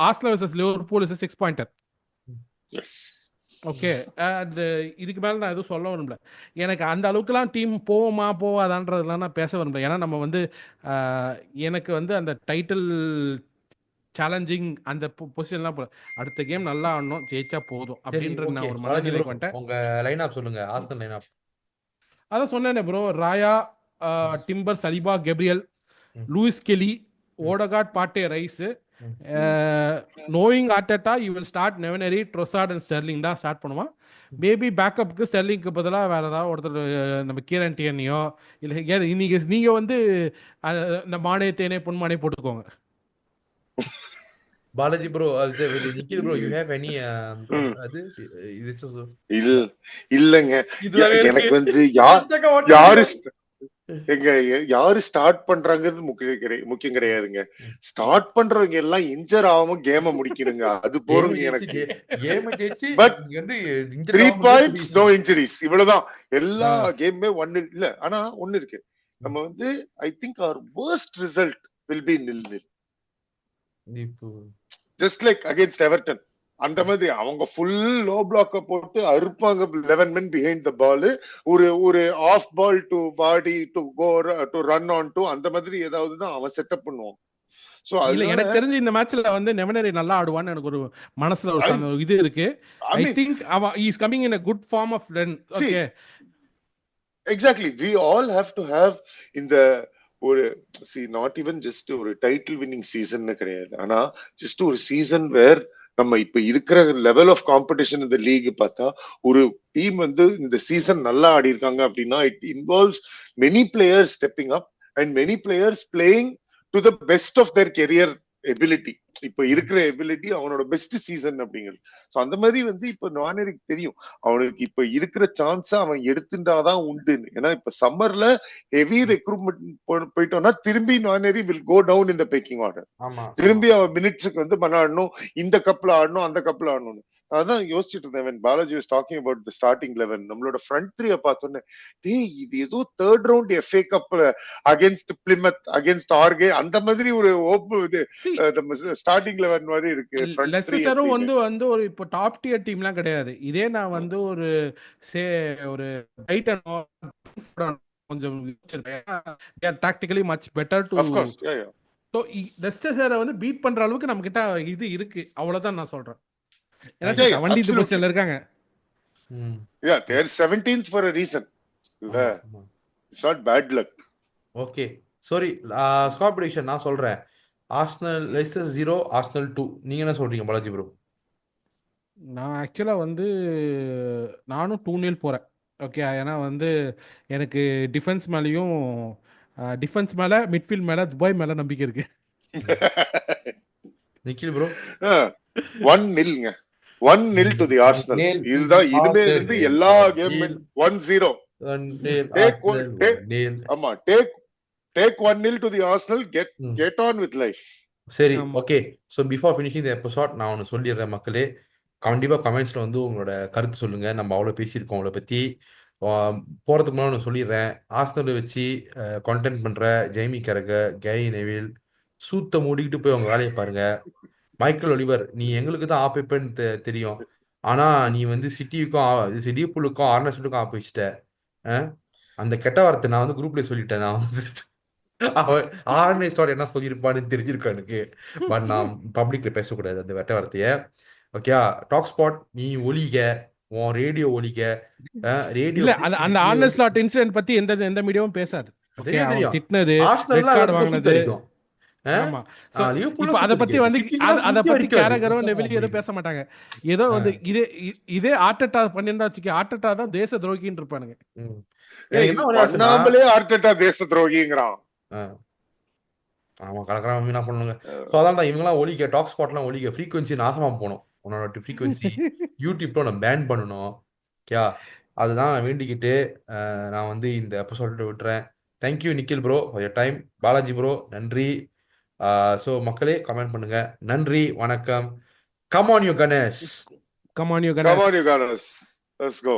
Speaker 3: Arsenal versus Liverpool is 6 pointer. Okay, and இதுக்கு மேலே நான் எதுவும் சொல்ல விரும்பல. எனக்கு அந்த அளவுக்குலாம் டீம் போவாதான்றதுலாம் நான் பேச விரும்பல. ஏன்னா நம்ம வந்து எனக்கு வந்து அந்த டைட்டில் சேலஞ்சிங் அந்த பொசிஷன்லாம் போல, அடுத்த கேம் நல்லா ஆடணும், ஜெயிச்சா போதும் அப்படின்ற நான் ஒரு மனநிலைக்கு வந்துட்டேன்.
Speaker 1: உங்க லைன் அப் சொல்லுங்க, ஆர்சனல் லைன் அப்.
Speaker 3: அதான் சொன்னேனே bro, Raya, Timber, Saliba, Gabriel, Lewis Kelly, Odegaard, Partey, Rice. Knowing Arteta you will start Nwaneri, Trossard and Sterling தான் ஸ்டார்ட் பண்ணுவான். மேபி பேக்கப்புக்கு ஸ்டெர்லிங்க்கு பதிலாக வேற ஏதாவது ஒருத்தர், நம்ம கீரன் டியனையோ இல்லை நீங்க வந்து இந்த மானே தேனே பொன்மானே போட்டுக்கோங்க.
Speaker 1: பாலாஜி ப்ரோ, அது நிக்கிது ப்ரோ, யூ ஹேவ் எனி அது
Speaker 2: இல்லங்க, எனக்கு வந்து யாரு ஸ்டார்ட் பண்றாங்கிறது முக்கியம் கிடையாதுங்க. ஸ்டார்ட் பண்றவங்க எல்லாம் இன்ஜர் ஆகாம கேம முடிக்கணுங்க, அது போறங்க எனக்கு. பட் 3 பாயிண்ட்ஸ் நோ இன்ஜுரிஸ், இவ்வளவுதான். எல்லா கேமுமே 1 இல்ல, ஆனா ஒண்ணு இருக்கு, நம்ம வந்து I think our worst result will be 0-0
Speaker 1: இப்போ
Speaker 2: just like against Everton. அந்த மாதிரி அவங்க ஃபுல் லோ பிளாக்க போட்டு அறுப்பாங்க 11 men behind the ball. ஒரு off ball to body to go to run on to அந்த மாதிரி ஏதாவது தான் அவன் செட்டப் பண்ணுவான். சோ
Speaker 3: இல்ல
Speaker 2: அதனால
Speaker 3: எனக்கு தெரிஞ்சு இந்த மேட்ச்ல வந்து நெவனரி நல்லா ஆடுவான்னு எனக்கு ஒரு மனசுல ஒரு இது இருக்கு.
Speaker 2: I
Speaker 3: ஐ
Speaker 2: mean,
Speaker 3: திங்க் அவன் is coming in a good form of then.
Speaker 2: see,
Speaker 3: okay
Speaker 2: exactly, we all have to have இந்த ஒரு நாட் ஈவன் ஜஸ்ட் ஒரு டைட்டில் வின்னிங் சீசன் கிடையாது, ஆனா ஜஸ்ட் ஒரு சீசன் வேர் நம்ம இப்ப இருக்கிற லெவல் ஆஃப் காம்படிஷன் இந்த லீக் பார்த்தா ஒரு டீம் வந்து இந்த சீசன் நல்லா ஆடி இருக்காங்க அப்படின்னா it involves many players stepping up and many players playing to the best of their career ability. இப்ப இருக்கிற எபிலிட்டி அவனோட பெஸ்ட் சீசன் அப்படிங்கிறது. சோ அந்த மாதிரி வந்து இப்ப நானேரிக்கு தெரியும் அவனுக்கு இப்ப இருக்கிற சான்ஸ் அவன் எடுத்துட்டாதான் உண்டுன்னு. ஏன்னா இப்ப சம்மர்ல ஹெவி ரெக்ரூட்மெண்ட் போயிட்டோம்னா திரும்பி நானேரி வில் கோ டவுன் இந்த பேக்கிங் ஆர்டர். திரும்பி அவன் மினிட்ஸுக்கு வந்து ஆடணும், இந்த கப்ல ஆடணும், அந்த கப்ல ஆடணும். அதான் யோசிச்சுட்டு இருந்தேன் Balaji was talking about the starting 11. நம்மளோட ஃப்ரண்ட் த்ரீயை பார்த்தோன்னே டேய் இது ஏதோ தேர்ட் ரவுண்ட் எஃப்ஏ கப்ல அகேன்ஸ்ட் பிளிமத் அகேன்ஸ்ட் ஆர்கே அந்த மாதிரி ஒரு ஓப்பு இது நம்ம ஸ்டார்டிங் 11 மாதிரி இருக்கு.
Speaker 3: லெஸ்டரும் வந்து ஒரு இப்போ டாப் டியர் டீம்லாம் கிடையாது. இதே நான் வந்து ஒரு ஒரு டைட்டனோ கொஞ்சம் டாக்டிக்கலி மச் பெட்டர் டு ஸோ லெஸ்டரை வந்து பீட் பண்ற அளவுக்கு நம்ம கிட்ட இது இருக்கு, அவ்வளவுதான் நான் சொல்றேன். ஏன்னா 17th பொசிஷன்ல இருக்காங்க.
Speaker 2: Yeah, they are 17th for a reason. It's not bad luck.
Speaker 1: Okay sorry, score prediction நான் சொல்றேன். Arsenal Leicester 0, Arsenal 2. நீங்க என்ன சொல்றீங்க பாலாஜி ப்ரோ?
Speaker 3: நான் ஆக்சுவலா வந்து நானும் 2-0 போறேன். ஓகே, ஏன்னா வந்து எனக்கு டிஃபென்ஸ் மேல மிட்ஃபீல்ட் மேல துபாய் மேல நம்பிக்கை இருக்கு.
Speaker 1: Nikhil bro
Speaker 2: 1-0ங்க. 1-0 to the Arsenal. இதுதான் இனிமே இருந்து எல்லா கேம் 1-0. ஆமா, take 1-0 to the Arsenal, get on with life.
Speaker 1: சரி, okay. So before finishing the episode நான் ஒன்று சொல்லிடுறேன் மக்களே. கண்டிப்பாக கமெண்ட்ஸில் வந்து உங்களோட கருத்து சொல்லுங்கள். நம்ம அவ்வளோ பேசியிருக்கோம் அவளை பற்றி. போகிறதுக்கு முன்னாடி ஒன்று சொல்லிடுறேன். ஆர்சனலை வச்சு கான்டென்ட் பண்ணுற ஜெய்மி கரகர், கேரி நெவில் சூத்த மூடிக்கிட்டு போய் அவங்க வேலையை பாருங்க. மைக்கேல் ஒலிவர், நீ எங்களுக்கு தான் ஆப்பிப்பேன்னு தெரியும், ஆனால் நீ வந்து சிட்டிப்புளுக்கும் ஆர்னஸ்டுக்கும் ஆப்பு வச்சுட்ட. அந்த கெட்ட வார்த்தை நான் வந்து குரூப்லேயே சொல்லிட்டேன். நான் வந்து அவன் ஆர்னஸ்டோட என்ன சொல்லியிருப்பான்னு தெரிஞ்சிருக்கேன் எனக்கு. பட் நான் பப்ளிக்ல பேசக்கூடாது அந்த வெட்ட வார்த்தையை. ஓகே, டாக் ஸ்பாட் நீ ஒலிக, உன் ரேடியோ ஒலிக. ரேடியோ
Speaker 3: அந்த ஆர்னஸ்ட் இன்சிடென்ட் பத்தி எந்த மீடியாவும் பேசாது.
Speaker 1: தெரியும்,
Speaker 3: திட்டினது, ரெட் கார்டு வாங்குனது. ஆமா, இப்போ அத பத்தி வந்து அத பத்தி கேரகரோ நெவிலி எதுவும் பேச மாட்டாங்க. ஏதோ வந்து இதே ஆர்டெட்டா பண்ணிருந்தா வச்சுக்க, ஆர்டெட்டா தான் தேச துரோகின்னு இருப்பானுங்க.
Speaker 2: பண்ணாமலே ஆர்டெட்டா தேச துரோகிங்கிறான்.
Speaker 1: ஆமா, கலக்கறாம என்ன பண்ணுங்க. ஸோ அதான் தான் இவங்கெல்லாம் ஒலிக்க, டாக் ஸ்பாட்லாம் ஒலிக்க, ஃப்ரீக்வன்சி நாசமா போகணும். உன்னோட ஃப்ரீக்வன்சி யூடியூப்ல உன்னை பேன் பண்ணணும். ஓகே, அதுதான் வேண்டிக்கிட்டு நான் வந்து இந்த எபிசோட விட்டுறேன். Thank you Nikhil bro for your time. Balaji bro நன்றி. ஸோ மக்களே கமெண்ட் பண்ணுங்க. நன்றி, வணக்கம். Come on you Ganesh.
Speaker 3: Come on you Ganesh.
Speaker 2: Let's go.